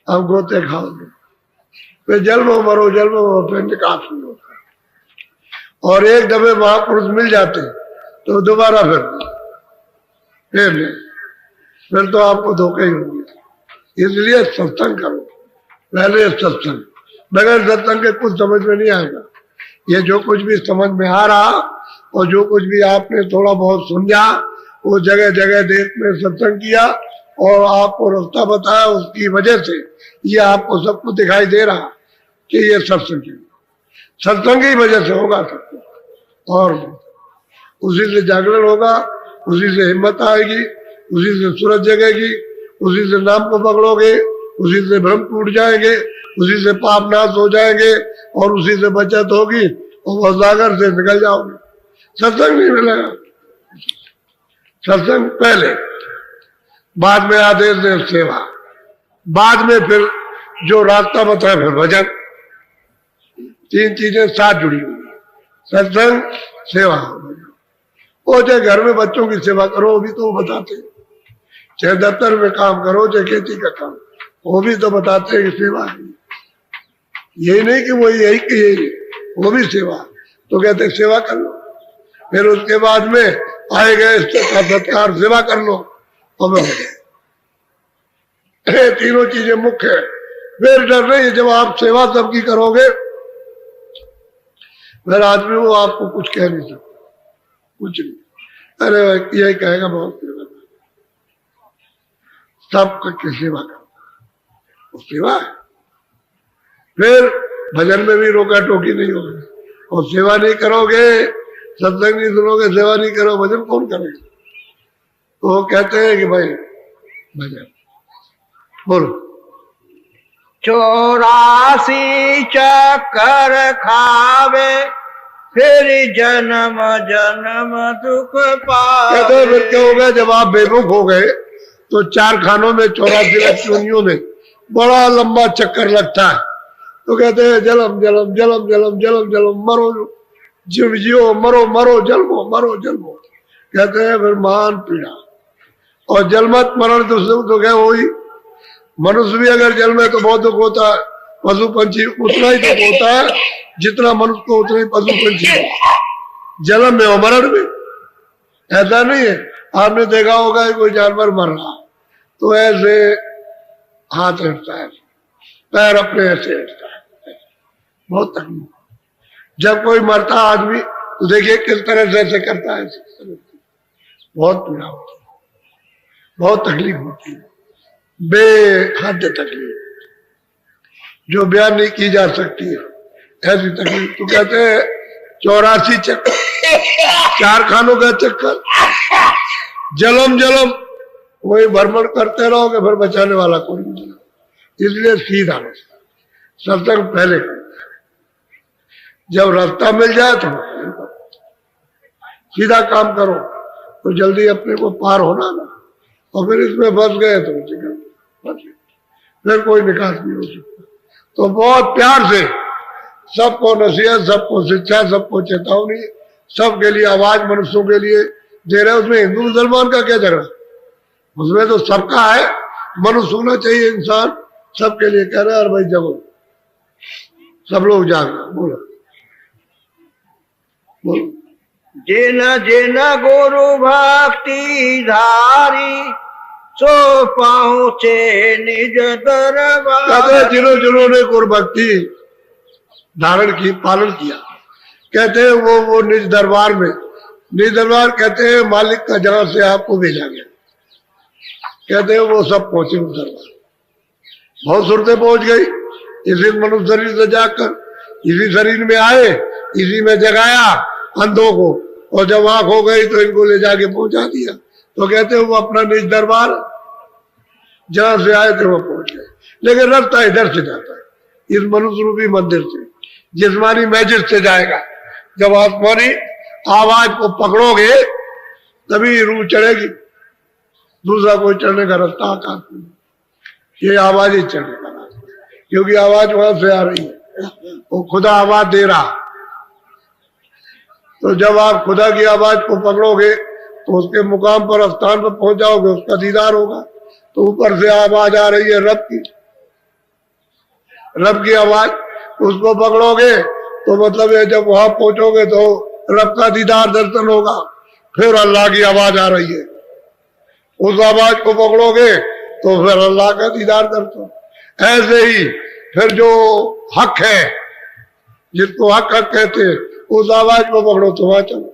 अब गोते खाओगे, फिर जन्म मरो फिर निकास नहीं होता। और एक दफे महापुरुष मिल जाते तो दोबारा फिर नहीं, फिर तो आपको धोखे ही होंगे। इसलिए सत्संग करो, पहले सत्संग, बगैर सत्संग के कुछ समझ में नहीं आएगा। ये जो कुछ भी समझ में आ रहा और जो कुछ भी आपने थोड़ा बहुत समझा, वो जगह जगह देश में सत्संग किया और आपको रास्ता बताया, उसकी वजह से ये आपको सब कुछ दिखाई दे रहा कि ये सत्संग है। सत्संग की वजह से होगा सब कुछ, और उसी से जागरण होगा, उसी से हिम्मत आएगी, उसी से सूरज जगेगी, उसी से नाम को पकड़ोगे, उसी से भ्रम टूट जाएंगे, उसी से पाप नाश हो जाएंगे और उसी से बचत होगी और वह सागर से निकल जाओगे। सत्संग नहीं मिलेगा। सत्संग पहले, बाद में आदेश दे सेवा, बाद में फिर जो रास्ता बताया फिर भजन, तीन चीजें साथ जुड़ी हुई, सत्संग, सेवा, वो चाहे घर में बच्चों की सेवा करो, वो भी तो बताते हैं, चाहे दफ्तर में काम करो, चाहे खेती का काम, वो भी तो बताते हैं कि सेवा है। यही नहीं कि वो यही कि यही, वो भी सेवा, तो कहते हैं सेवा कर लो, फिर उसके बाद में आए गए सत्कार, सेवा कर लो, और तीनों चीजें मुख्य है। फिर डर नहीं, जब आप सेवा सबकी करोगे फिर आदमी वो आपको कुछ कह नहीं सकता, कुछ नहीं, अरे यही कहेगा बहुत सेवा, सबकी सेवा करता, वो सेवा है। फिर भजन में भी रोका टोकी नहीं होगी, और सेवा नहीं करोगे, सत्संग नहीं सुनोगे, सेवा नहीं करो, भजन कौन करेगा? तो वो कहते हैं कि भाई भजन बोलो। 84 चक्कर खावे फिर जन्म जन्म दुख पावे। कहते हैं फिर क्या हो गया, जब आप बेमुख हो गए तो 4 खानों में 84 योनियों में बड़ा लंबा चक्कर लगता है। तो कहते हैं जलम जलम जलम जलम जलम जलम, मरो जीव जियो, मरो मरो जन्मो, मरो जन्मो। कहते हैं फिर महान पीड़ा, और जलमत मरण तो क्या वही, मनुष्य भी अगर जल में तो बहुत दुख होता है, पशु पंछी उतना ही दुख होता है जितना मनुष्य को, उतना ही पशु पंछी को जन्म में और मरण में। ऐसा नहीं है, आपने देखा होगा कोई जानवर मर रहा तो ऐसे हाथ हटता है, पैर अपने ऐसे हटता है, बहुत तकलीफ। जब कोई मरता आदमी तो देखिए किस तरह से ऐसे करता है, बहुत पीड़ा होती है, बहुत तकलीफ होती है, बेहद तकलीफ जो बयान नहीं की जा सकती है, ऐसी तकलीफ। तो कहते हैं 84 चक्कर, 4 खानों का चक्कर, जलम जलम, वही भ्रमण करते रहोगे, फिर बचाने वाला कोई नहीं। इसलिए सीधा रास्ता, सत्संग पहले करो, जब रास्ता मिल जाए तो सीधा काम करो, तो जल्दी अपने को पार होना ना, और फिर इसमें फंस गए तो फिर कोई निकास नहीं हो सकता। तो बहुत प्यार से सबको नसीहत, सबको शिक्षा, सबको चेतावनी, सबके लिए आवाज मनुष्यों के लिए दे रहे। उसमें हिंदू मुसलमान का क्या झगड़ा, उसमें तो सबका है, मनुष्य होना चाहिए इंसान, सबके लिए कह रहे हैं। और भाई जगो, सब लोग जागना, बोलो बोलो। जिन जिन गुरु भक्ति धारी सो पहुँचे निज दरबार। जिन्होंने गुरु भक्ति धारण की, पालन किया, कहते हैं वो निज दरबार में, निज दरबार कहते हैं मालिक का जहां से आपको भेजा गया, कहते हैं वो सब पहुंचे उस दरबार। बहुत सूरतें पहुंच गई, इसी मनुष्य शरीर से जाकर इसी शरीर में आए, इसी में जगाया अंधों को, और जब आंख हो गई तो इनको ले जाके पहुंचा दिया। तो कहते हैं वो अपना निज दरबार जहां से आए थे वो पहुंच गए। लेकिन रास्ता इधर से जाता है, इस मनुष्य रूपी मंदिर से, जिस्मानी मैजिक से जाएगा। जब आसमानी आवाज को पकड़ोगे तभी रूह चढ़ेगी, दूसरा कोई चढ़ने का रास्ता आकाश में। ये आवाज ही चढ़ने का रास्ता, क्योंकि आवाज वहां से आ रही है, वो खुदा आवाज दे रहा। तो जब आप खुदा की आवाज को पकड़ोगे तो उसके मुकाम पर, स्थान पर पहुंच जाओगे, उसका दीदार होगा। तो ऊपर से आवाज आ रही है रब की आवाज, उसको पकड़ोगे तो मतलब ये जब वहां पहुंचोगे तो रब का दीदार दर्शन होगा। फिर अल्लाह की आवाज आ रही है, उस आवाज को पकड़ोगे तो फिर अल्लाह का दीदार दर्शन। ऐसे ही फिर जो हक है, जिसको हक हक कहते हैं, उस आवाज को पकड़ो तो वहां चलो।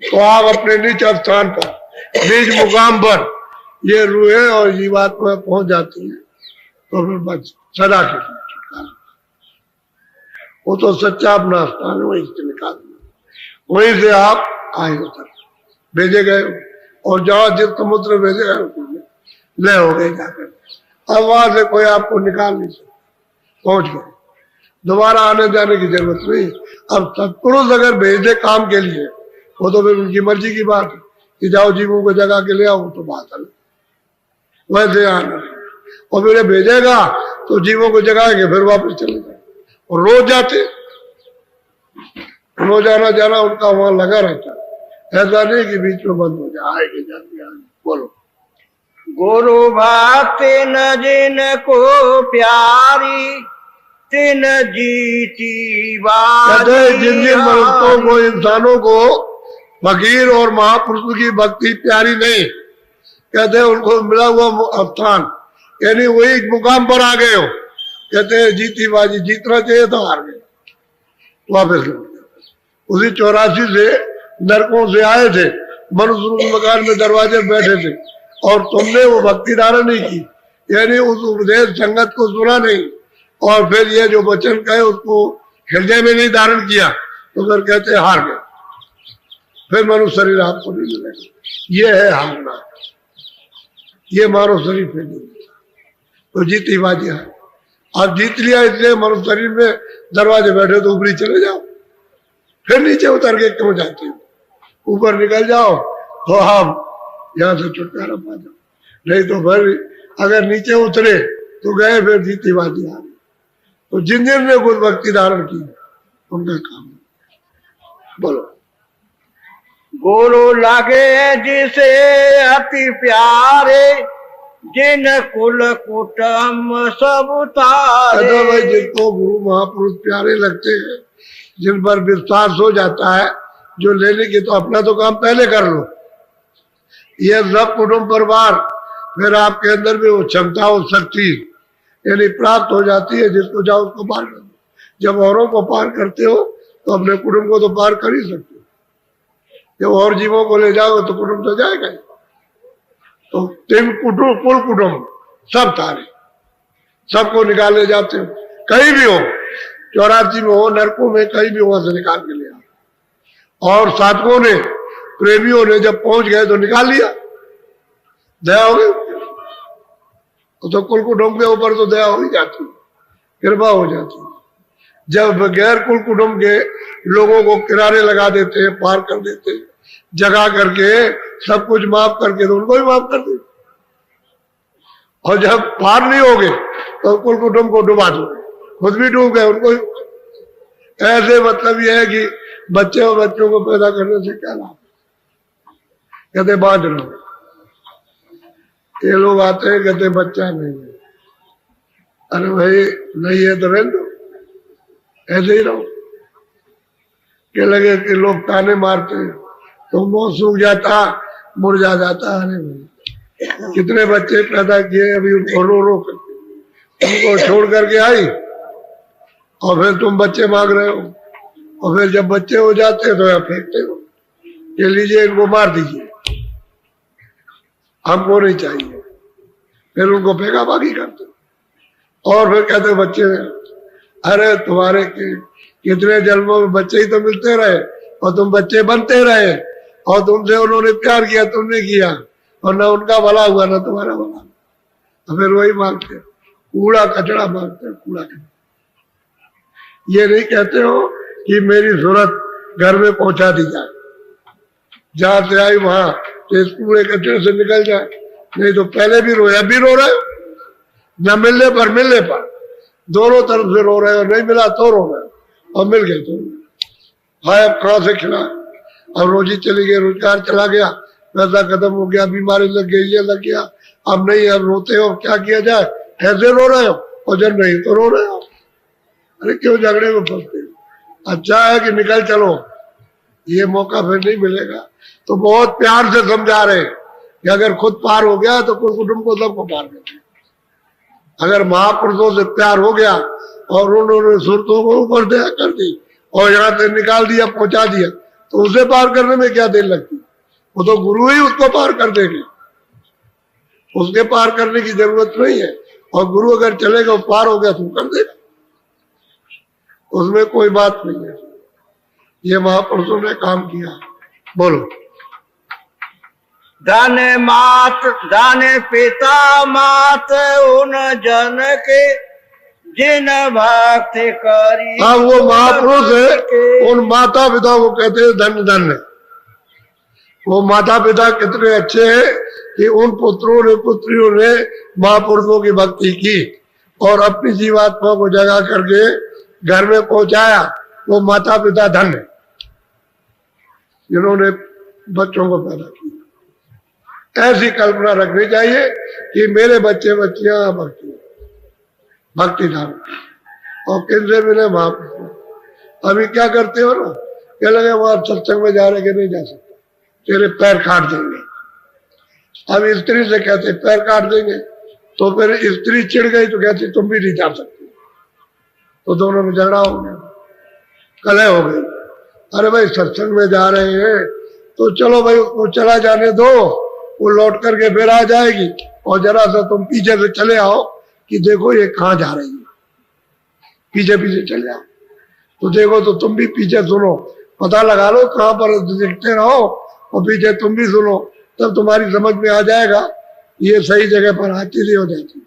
तो आप अपने नीच स्थान पर, नीच मुकाम पर ये रूहें और जीवात्मा पहुंच जाती है, तो फिर बस सदा के लिए छुटकारा। वो तो सच्चा अपना स्थान है, वहीं से निकाल दिया, वहीं से आप आए हो तक भेजे गए हो, और जहां जिस समुद्र भेजे गए ले हो गए जाकर। अब वहां से कोई आपको निकाल नहीं सकता, पहुंच गए, दोबारा आने जाने की जरूरत नहीं। अब सत्पुरुष अगर भेज दे काम के लिए, वो तो फिर उनकी मर्जी की बात है कि जाओ जीवों को जगा के ले आओ, तो बात है वैसे आना। और फिर भेजेगा तो जीवों को जगाएंगे, फिर वापस चले जाए, और रोज जाते, रोजाना जाना उनका वहां लगा रहता है। ऐसा नहीं कि बीच में बंद हो जाए, आएंगे जाएंगे। बोलो। गुरु भाते न जिन को प्यारी तिन जीती बात। जिन जिन मनुष्यों को, इंसानों को फकीर और महापुरुष की भक्ति प्यारी नहीं, कहते हैं उनको मिला हुआ स्थान, यानी वही मुकाम पर आ गए हो। कहते हैं जीती बाजी, जीतना चाहिए तो हार गए, वापस लौट गए। उसी 84 से नरकों से आए थे, मनुष्य रूप मकान में दरवाजे बैठे थे, और तुमने वो भक्ति धारण नहीं की, यानी उस उपदेश संगत को सुना नहीं, और फिर ये जो वचन कहे उसको हृदय में नहीं धारण किया, तो फिर कहते हार गए, फिर मनुष्य शरीर आपको नहीं मिलेगा। ये है हारना, ये मारो शरीर फिर नहीं। तो जीती बाजी है, आप जीत लिया, इसलिए मनुष्य शरीर में दरवाजे बैठे तो ऊपरी चले जाओ, फिर नीचे उतर के क्यों जाते हो? ऊपर निकल जाओ तो आप यहाँ से छुटकारा पा जाओ, नहीं तो फिर अगर नीचे उतरे तो गए, फिर जीती बाजी आ गई। तो जिन जिन ने कुछ भक्ति धारण की उनका काम। बोलो। गुरु लगे जिसे अति प्यारे जिन कुल कुटुंब सब तारे। भाई जिनको गुरु महापुरुष प्यारे लगते हैं, जिन पर विश्वास हो जाता है, जो लेने की, तो अपना तो काम पहले कर लो। ये सब कुटुंब परिवार फिर आपके अंदर भी वो क्षमता हो सकती यानी प्राप्त हो जाती है, जिसको जाओ उसको पार कर दो। जब औरों को पार करते हो तो अपने कुटुंब को तो पार कर ही सकते हो। जब और जीवों को ले जाओ तो कुटुंब तो जाएगा ही। तो तीन कुटुंब, कुल कुटुंब सब तारे, सबको निकाले जाते हो, कहीं भी हो, 84 में हो, नरकों में, कहीं भी वहां से निकाल के ले आओ। और साधकों ने, प्रेमियों ने जब पहुंच गए तो निकाल लिया, दया हो गई। तो कुल कुटुंब के ऊपर तो दया हो ही जाती है, कृपा हो जाती है। जब गैर कुल कुटुंब के लोगों को किनारे लगा देते हैं, पार कर देते हैं, जगा करके सब कुछ माफ करके, तो उनको भी माफ कर देते। और जब पार नहीं होगे तो कुल कुटुंब को डुबा दोगे, खुद भी डूब गए, उनको ऐसे। मतलब यह है कि बच्चे और बच्चों को पैदा करने से क्या लाभ? कहते बांट रहो। ये लोग आते हैं, कहते बच्चा नहीं है। अरे भाई नहीं है तो रहने दो, ऐसे ही रहो। क्या लगे कि लोग ताने मारते हैं तो मुंह सूख जाता, मुरझा जाता। अरे भाई कितने बच्चे पैदा किए, अभी उनको रो रो करके उनको छोड़ करके आई, और फिर तुम बच्चे मांग रहे हो। और फिर जब बच्चे हो जाते हैं तो यहाँ फेंकते हो, ये लीजिए इनको मार दीजिए, हमको नहीं चाहिए। फिर उनको फेंका बाकी करते, और फिर कहते बच्चे, अरे तुम्हारे कितने जन्मों में बच्चे ही तो मिलते रहे, और तुम बच्चे बनते रहे, और तुमसे उन्होंने प्यार किया, तुमने किया, और ना उनका भला हुआ ना तुम्हारा भला। तो फिर वही मांगते, कूड़ा कचड़ा मांगते, कूड़ा कचड़ा। ये नहीं कहते हो कि मेरी जरूरत घर में पहुंचा दी जाए, जहां से आई वहां तो इस कूड़े कचरे से निकल जाए। नहीं तो पहले भी रोया, भी रो रहे हो, न मिलने पर दोनों तरफ से रो रहे हो, नहीं मिला तो रो रहे हो और मिल गए तो भाई अब कहाँ से खिला, अब रोजी चली गई, रोजगार चला गया, पैसा खत्म हो गया, बीमारी लग गई, ये लग गया, अब नहीं, अब रोते हो, क्या किया जाए, ऐसे रो रहे हो और जब नहीं तो रो रहे हो। अरे क्यों झगड़े में फंसते हो, अच्छा है कि निकल चलो, ये मौका फिर नहीं मिलेगा। तो बहुत प्यार से समझा रहे कि अगर खुद पार हो गया तो कुल कुटुंब को सबको पार कर, अगर महापुरुषों से प्यार हो गया और उन्होंने सुरतों को ऊपर दया कर दी और यहाँ से निकाल दिया, पहुंचा दिया, तो उसे पार करने में क्या देर लगती, वो तो गुरु ही उसको पार कर देंगे, उसके पार करने की जरूरत नहीं है। और गुरु अगर चलेगा पार हो गया तो कर देगा, उसमें कोई बात नहीं है। ये महापुरुषों ने काम किया। बोलो। धन मात धन पिता मात उन जन के जिन भक्ति करी। हाँ, वो महापुरुष है, उन माता पिता को कहते हैं धन धन्य। वो माता पिता कितने अच्छे हैं कि उन पुत्रों ने पुत्रियों ने महापुरुषों की भक्ति की और अपनी जीवात्मा को जगा करके घर में पहुंचाया। वो माता पिता धन्य जिन्होंने बच्चों को पैदा किया। ऐसी कल्पना रखनी चाहिए कि मेरे बच्चे बच्चियां भक्ति धाम और किनसे मिले महापुरुष। अभी क्या करते हो ना, क्या लगे वहां सत्संग में जा रहे कि नहीं जा सकते, तेरे पैर काट देंगे। अब स्त्री से कहते पैर काट देंगे, तो फिर स्त्री चिढ़ गई तो कहती तुम भी नहीं जा सकते, तो दोनों में झगड़ा हो गया, कलह हो गई। अरे भाई सत्संग में जा रहे हैं तो चलो भाई उसको चला जाने दो, वो लौट करके फिर आ जाएगी, और जरा सा तुम पीछे से चले आओ कि देखो ये कहाँ जा रही है, पीछे पीछे चले आओ तो देखो, तो तुम भी पीछे सुनो, पता लगा लो कहाँ पर, देखते रहो और पीछे तुम भी सुनो, तब तुम्हारी समझ में आ जाएगा ये सही जगह पर आती नहीं हो जाती।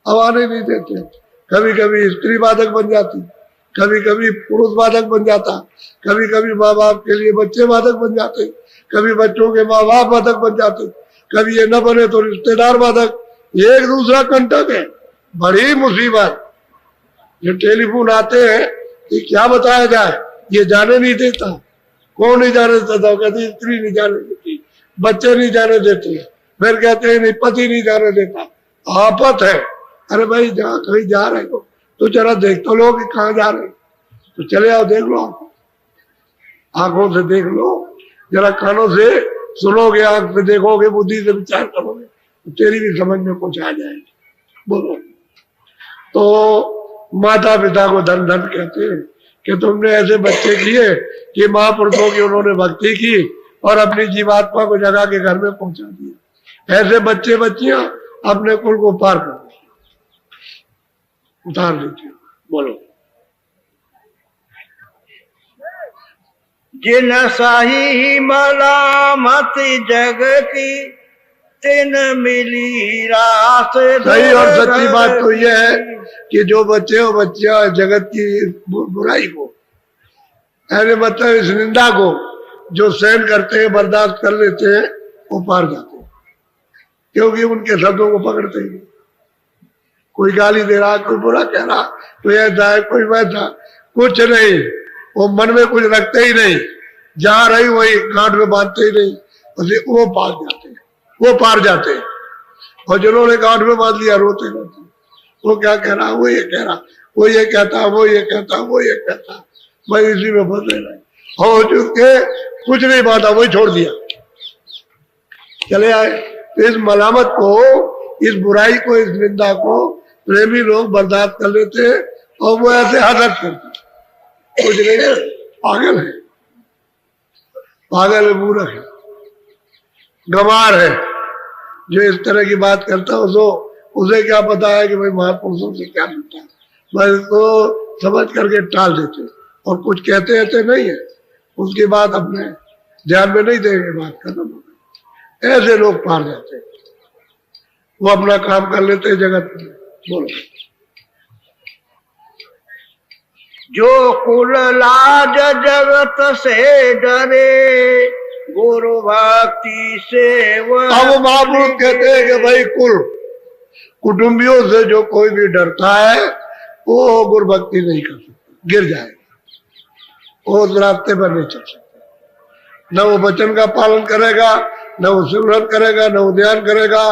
अब आने नहीं देते, कभी कभी स्त्री बाधक बन जाती, कभी कभी पुरुष बाधक बन जाता, कभी कभी माँ बाप के लिए बच्चे बाधक बन जाते, कभी बच्चों के माँ बाप बाधक बन जाते, कभी ये न बने तो रिश्तेदार बाधक, एक दूसरा कंटक है, बड़ी मुसीबत। ये टेलीफोन आते हैं कि क्या बताया जाए, ये जाने नहीं देता, कौन नहीं जाने देता, कहती स्त्री नहीं जाने देती, बच्चे नहीं जाने देते, फिर कहते हैं नहीं पति नहीं जाने देता, आफत है। अरे भाई जहाँ कहीं जा रहे हो तो जरा देख तो लो कि कहाँ जा रहे हो, तो चले आओ, देख लो, आंखों से देख लो, जरा कानों से सुनोगे, आंख से देखोगे, बुद्धि से विचार करोगे तो तेरी भी समझ में कुछ आ जाएगी। बोलो। तो माता पिता को धन धन कहते हैं कि तुमने ऐसे बच्चे किए कि महापुरुषों की उन्होंने भक्ति की और अपनी जीवात्मा को जगा के घर में पहुंचा दिया। ऐसे बच्चे बच्चियां अपने कुल को पार कर उतार दीजिए। बोलो। जिन सही मलामत जग की तिन मिली रास। सही और सच्ची बात तो यह है कि जो बच्चे और बच्चियां जगत की बुराई को, ऐसे मतलब इस निंदा को जो सहन करते हैं, बर्दाश्त कर लेते हैं, वो पार जाते हैं, क्योंकि उनके शब्दों को पकड़ते ही। कोई गाली दे रहा, कोई बुरा कह रहा, कोई ऐसा है, कोई वैसा, कुछ नहीं, वो मन में कुछ रखते ही नहीं, जहां रही वही गांठ में बांधते ही नहीं, वो पार जाते हैं, वो पार जाते हैं। और जिन्होंने गांठ में बांध लिया रोते रोते, वो क्या कह रहा, वो ये कह रहा, वो ये कहता, वो ये कहता, वो ये कहता, भाई इसी में फंसे रहे और चुके कुछ नहीं बांधा, वही छोड़ दिया, चले आए। इस मलामत को, इस बुराई को, इस निंदा को प्रेमी लोग बर्दाश्त कर लेते हैं और वो ऐसे हदत करते, कुछ नहीं है, पागल है, पागल है, मूर्ख है, गंवार है जो इस तरह की बात करता है। उसे क्या पता है कि भाई महापुरुषों से क्या मिलता है, बस तो समझ करके टाल देते और कुछ कहते रहते नहीं है, उसके बाद अपने ध्यान में नहीं देंगे, बात खत्म हो गई। ऐसे लोग पार जाते हैं, वो अपना काम कर लेते हैं जगत में। बोलो। जो कुल लाज जगत से डरे गुरु भक्ति से वो महापुरुष कहते हैं कि भाई कुटुंबियों से जो कोई भी डरता है वो गुरु भक्ति नहीं कर सकता, गिर जाएगा, वो उस रास्ते पर नहीं चल सकता। न वो वचन का पालन करेगा, न वो सिमरन करेगा, न वो ध्यान करेगा,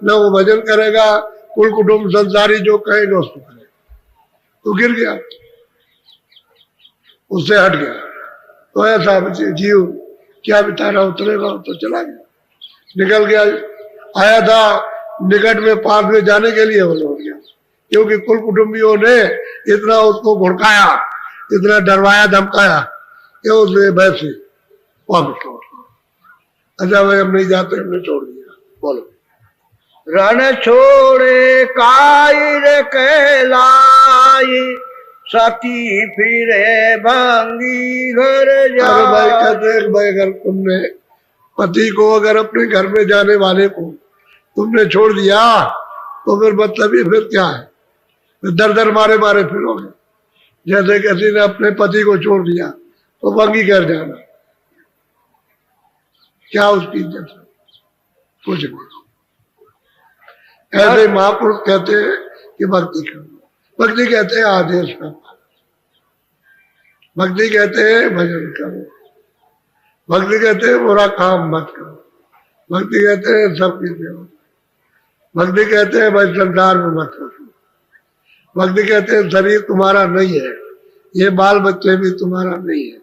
न वो भजन करेगा, कुल कुटुंब संसारी जो कहेगा उसको करेगा, तो गिर गया, उससे हट गया। तो ऐसा जीव क्या बेचारा उतरेगा, तो चला गया, निकल गया। आया था निकट में पास में जाने के लिए वो लौट गया, क्योंकि कुल कुटुंबियों ने इतना उसको भड़काया, इतना डरवाया धमकाया कि उसने वैसे वापस लौट गया। अच्छा भाई हम नहीं जाते, हमने छोड़ दिया। बोलो। रण छोड़े कायर कहलाई, सती फिरे भांगी घर जा। अरे भाई कहते हैं भाई अगर तुमने पति को, अगर अपने घर में जाने वाले को तुमने छोड़ दिया तो फिर मतलब ये फिर क्या है, फिर दर दर मारे मारे फिरोगे। जैसे किसी ने अपने पति को छोड़ दिया तो भांगी घर जाना, क्या उसकी इज्जत है? कुछ नहीं। ऐसे महापुरुष कहते हैं कि भक्ति करो, भक्ति कहते हैं आदेश का पालन, भक्ति कहते हैं भजन करो, भक्ति कहते हैं बुरा काम मत करो, भक्ति कहते हैं सबकी सेवा, भक्ति कहते हैं भाई संसार में मत रखो, भक्ति कहते हैं शरीर तुम्हारा नहीं है, ये बाल बच्चे भी तुम्हारा नहीं है,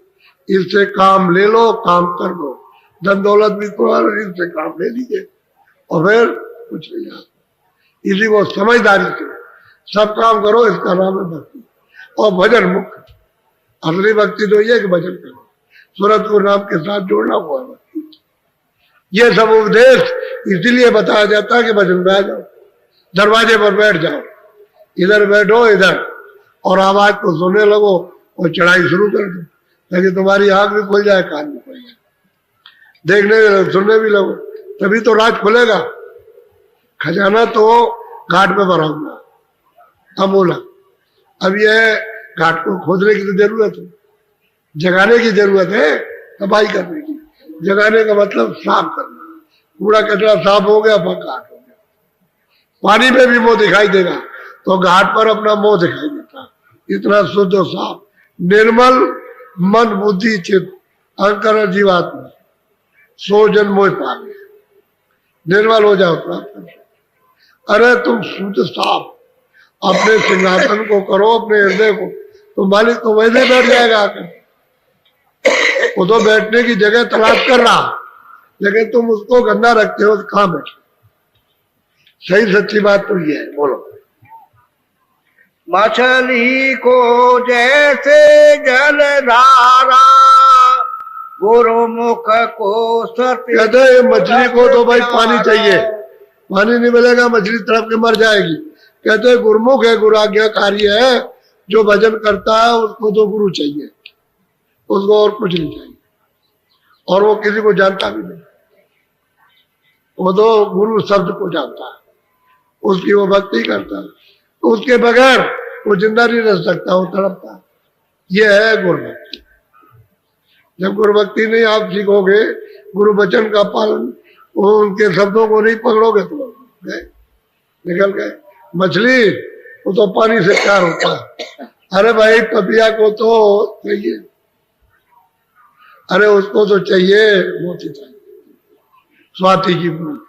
इससे काम ले लो, काम कर लो, धन दौलत भी तुम्हारा, इससे काम ले लीजिए और फिर कुछ नहीं आता। इसी को समझदारी से सब काम करो, इसका नाम है भक्ति। और भजन मुख्य, असली भक्ति तो ये कि भजन करो, सूरत को नाम के साथ जोड़ना हुआ है भक्ति। ये सब उपदेश इसीलिए बताया जाता है कि भजन में आ जाओ, दरवाजे पर बैठ जाओ, इधर बैठो इधर, और आवाज को सुनने लगो और चढ़ाई शुरू कर दो, ताकि तुम्हारी आंख भी खुल जाए, कान भी खुल जाए, देखने सुनने भी लगो, तभी तो राज खुलेगा। खजाना तो घाट में भरा हुआ अमूला, अब यह घाट को खोदने की तो जरूरत है, जगाने की जरूरत है, सफाई करने की। जगाने का मतलब साफ करना, कूड़ा कचरा साफ हो गया, घाट हो गया। पानी में भी मुंह दिखाई देगा तो घाट पर अपना मुंह दिखाई देता, इतना शुद्ध और साफ, निर्मल मन बुद्धि चित्त अहंकार जीवात्मा, सो जन मोह पावे, निर्मल हो जाओ प्राप्त। अरे तुम शुद्ध साफ अपने सिंहासन को करो, अपने हृदय को, तो मालिक तो वैसे बैठ जाएगा आकर। वो तो बैठने की जगह तलाश कर रहा, लेकिन तुम उसको गंदा रखते हो, कहां बैठे? सही सच्ची बात तो ये है। बोलो। मछली को जैसे जलधारा, गुरुमुख को सत्य। कहते हैं मछली को तो भाई पानी चाहिए, पानी नहीं मिलेगा मछली तड़प के मर जाएगी। कहते हैं गुरुमुख है, गुरु आज्ञाकारी है, जो भजन करता है उसको तो गुरु चाहिए, उसको और कुछ नहीं चाहिए, और वो किसी को जानता भी नहीं, वो तो गुरु शब्द को जानता है, उसकी वो भक्ति करता है, तो उसके बगैर वो जिंदा नहीं रह सकता, वो तड़पता है। ये है गुरु भक्ति। जब गुरु भक्ति नहीं आप सीखोगे, गुरु वचन का पालन, वो उनके शब्दों को नहीं पकड़ोगे तो गए, निकल गए। मछली वो तो पानी से प्यार होता है, अरे भाई पपिया को तो चाहिए, अरे उसको तो चाहिए मोती चाहिए, स्वाति की बूंद,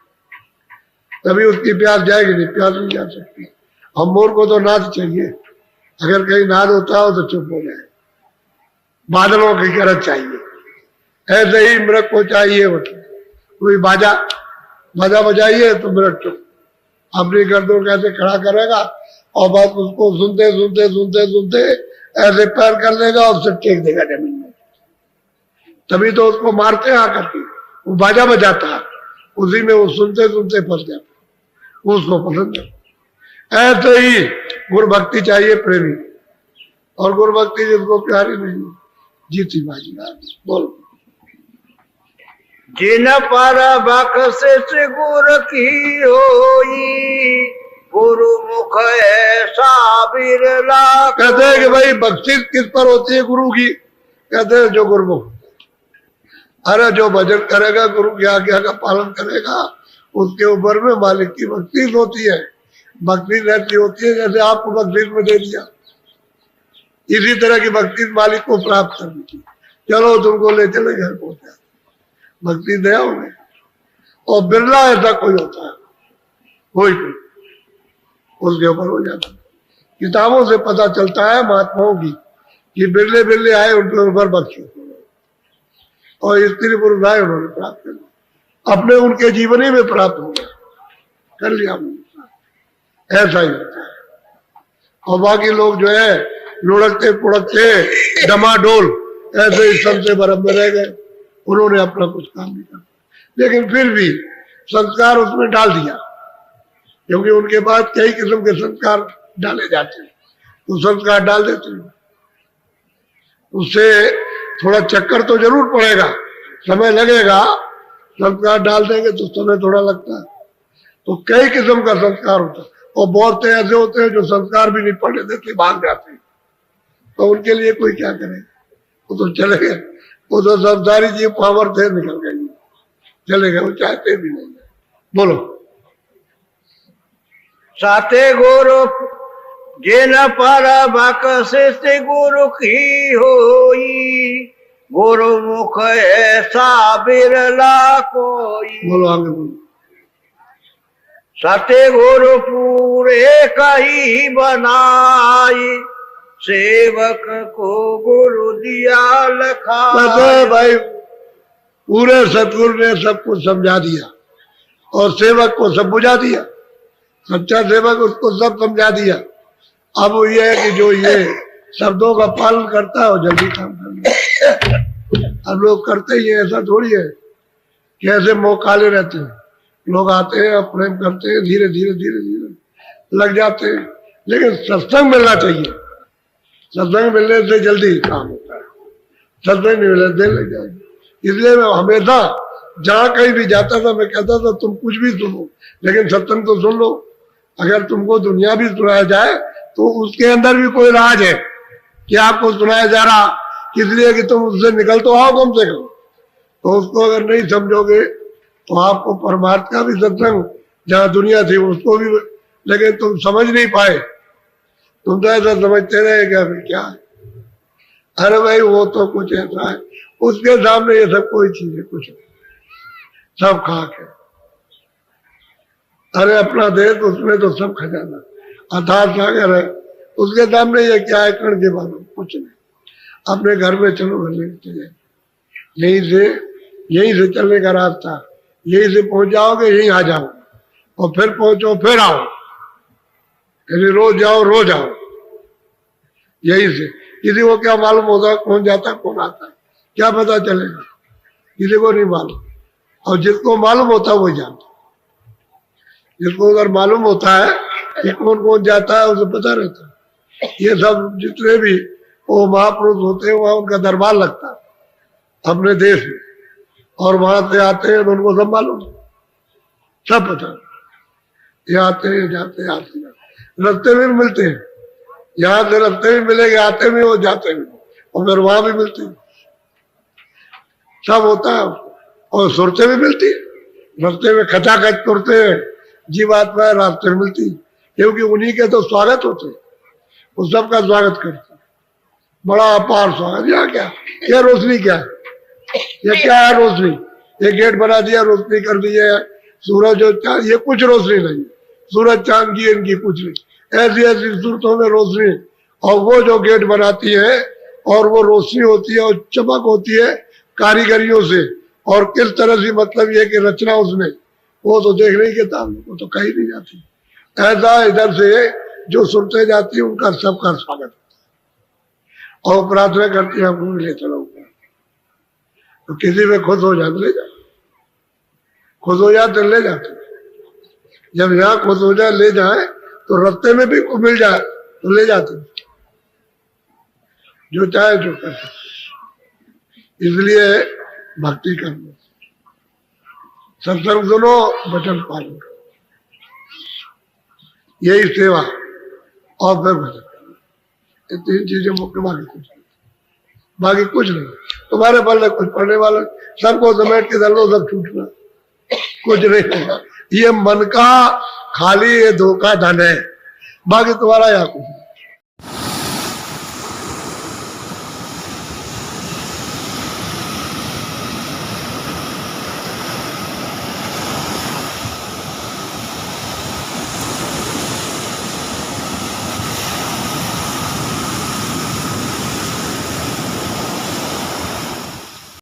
तभी उसकी प्यास जाएगी, नहीं प्यास नहीं जा सकती। हम मोर को तो नाद चाहिए, अगर कहीं नाद होता हो तो चुप हो जाए, बादलों की गरज चाहिए, ऐसे ही मृग को चाहिए। मतलब कोई बाजा बजाइए तो मृग चुप, अपनी गर्दन कैसे खड़ा करेगा और बस उसको सुनते सुनते सुनते सुनते ऐसे पैर कर लेगा और उसे टेक देगा जमीन में, तभी तो उसको मारते हैं आकर के। वो बाजा बजाता है, उसी में वो सुनते सुनते फंस जाता, वो उसको पसंद है। ऐसे ही गुरु भक्ति चाहिए प्रेमी, और गुरु भक्ति जिसको प्यारी नहीं, जीती बाजी। बोलो। जिन पर बख्शिश गुरु की होई, गुरु मुख ऐसा बिरला। कहते हैं कि भाई बख्शिश किस पर होती है? गुरु की। कहते हैं जो गुरुमुख, अरे जो भजन करेगा, गुरु की आज्ञा का पालन करेगा, उसके ऊपर में मालिक की बख्शिश होती है। बकरीद ऐसी होती है जैसे आपको बकरीद में दे दिया, इसी तरह की बकरीद मालिक को प्राप्त करनी की। चलो तुमको ले चले घर पहुंचा, बकरीद दया उन्हें। और बिरला ऐसा कोई होता है, कोई उसके ऊपर हो जाता है। किताबों से पता चलता है महात्माओं की कि बिरले बिरले आए उनके ऊपर बख्शे, और स्त्री पुरुष आए उन्होंने प्राप्त कर लिया, अपने उनके जीवनी में प्राप्त हो गया, कर लिया। ऐसा ही होता है। और बाकी लोग जो है लुढ़कते पुढ़कते डमाडोल ऐसे ही सबसे बरम में रह गए, उन्होंने अपना कुछ काम नहीं किया, लेकिन फिर भी संस्कार उसमें डाल दिया, क्योंकि उनके बाद कई किस्म के संस्कार डाले जाते हैं, तो संस्कार डाल देते हैं। उससे थोड़ा चक्कर तो जरूर पड़ेगा, समय लगेगा, संस्कार डाल देंगे तो समय थोड़ा लगता है। तो कई किस्म का संस्कार होता है, और बहुत ऐसे होते हैं जो संस्कार भी नहीं पढ़ने देते, भाग जाते हैं, तो उनके लिए कोई क्या करे, वो तो चले गए, वो तो संसारी जी पावर थे, निकल गए, चले गए, वो चाहते भी नहीं। बोलो। साते गुरु जिन पर बकशिष्ट गुरु की होई, गुरु मुख ऐसा बिरला कोई। बोलो आगे बोलो। सत्य गुरु पूरे कही बनाई, सेवक को गुरु दिया लखा। भाई पूरे सतगुरु ने सब कुछ समझा दिया और सेवक को सब बुझा दिया, सच्चा सेवक उसको सब समझा दिया। अब ये है कि जो ये शब्दों का पालन करता है और जल्दी काम कर लेता। अब लोग करते ही है, ऐसा थोड़ी है कि ऐसे मोह काले रहते हैं। लोग आते हैं, प्रेम करते हैं, धीरे धीरे धीरे धीरे लग जाते हैं, लेकिन सत्संग मिलना चाहिए। सत्संग मिलने से जल्दी काम होता है, सत्संग नहीं मिलने देर लग जाएगी। इसलिए मैं हमेशा जहाँ कहीं भी जाता था मैं कहता था तुम कुछ भी सुनो, लेकिन सत्संग तो सुन लो। अगर तुमको दुनिया भी सुनाया जाए तो उसके अंदर भी कोई राज है कि आपको सुनाया जा रहा, इसलिए कि तुम उससे निकल तो आओ कम से कम। तो उसको अगर नहीं समझोगे तो आपको परमार्थ का भी सत्संग जहाँ दुनिया थी उसको भी, लेकिन तुम समझ नहीं पाए, तुम तो ऐसा समझते रहे क्या, फिर क्या है। अरे भाई वो तो कुछ ऐसा है, उसके सामने ये सब कोई चीज है, कुछ नहीं, सब खाक है। अरे अपना देश, उसमें तो सब खजाना अथाह सागर है, उसके सामने ये क्या है, कण के बारे कुछ नहीं। अपने घर में चलो, घर में चले, यहीं से चलने का रास्ता, यहीं से पहुंच जाओगे, यहीं आ जाओ, और फिर पहुंचो फिर आओ, यानी रोज जाओ रोज आओ, यहीं से। किसी को क्या मालूम होता कौन जाता कौन आता, क्या पता चलेगा, किसी को नहीं मालूम। और जिसको मालूम होता है वही जानता, जिसको अगर मालूम होता है कि कौन कौन जाता है उसे पता रहता है। ये सब जितने भी वो महापुरुष होते हैं वहां उनका दरबार लगता है अपने देश में, और वहां से आते हैं तो उनको सब मालूम, सब पता। ये आते हैं जाते आते रास्ते में भी मिलते हैं, यहाँ से रास्ते में मिलेंगे, आते में वो जाते में, और फिर वहां भी मिलते हैं, सब होता है। और सुरतें भी मिलती है, रास्ते में खचाखच तुरते हैं जीवात्मा रास्ते में मिलती, क्योंकि उन्हीं के तो स्वागत होते हैं, वो सबका स्वागत करते हैं, बड़ा अपार स्वागत। यहाँ क्या, यह रोशनी क्या है, ये क्या है रोशनी, ये गेट बना दिया, रोशनी कर दी है, सूरज और चांद, ये कुछ रोशनी नहीं, सूरज चांद की इनकी कुछ नहीं, ऐसी ऐसी सूरतों में रोशनी। और वो जो गेट बनाती है और वो रोशनी होती है और चमक होती है कारीगरियों से, और किस तरह से मतलब ये कि रचना उसमें, वो तो देखने के ताम, वो तो कहीं नहीं जाती। ऐसा इधर से जो सुनते जाती है उनका सबका स्वागत होता है, और प्रार्थना करती है हमको ले चलो। तो किसी में खुश हो जाते ले जाओ, खुश हो जाते ले जाते, जब यहाँ खुश हो जाए ले जाए तो रास्ते में भी को मिल जाए तो ले जाते, जो चाहे जो कर सकते। इसलिए भक्ति करना, सत्संग सुनो, वचन पालन करो, यही सेवा, और फिर भजन करना, ये तीन चीजें मुख्य। बाकी कुछ नहीं। तुम्हारे पल्ले कुछ पढ़ने वाला, सबको समेट के चलो, सब छूटना कुछ नहीं होगा। ये मन का खाली ये धोखा धन है, बाकी तुम्हारा यहाँ कुछ नहीं।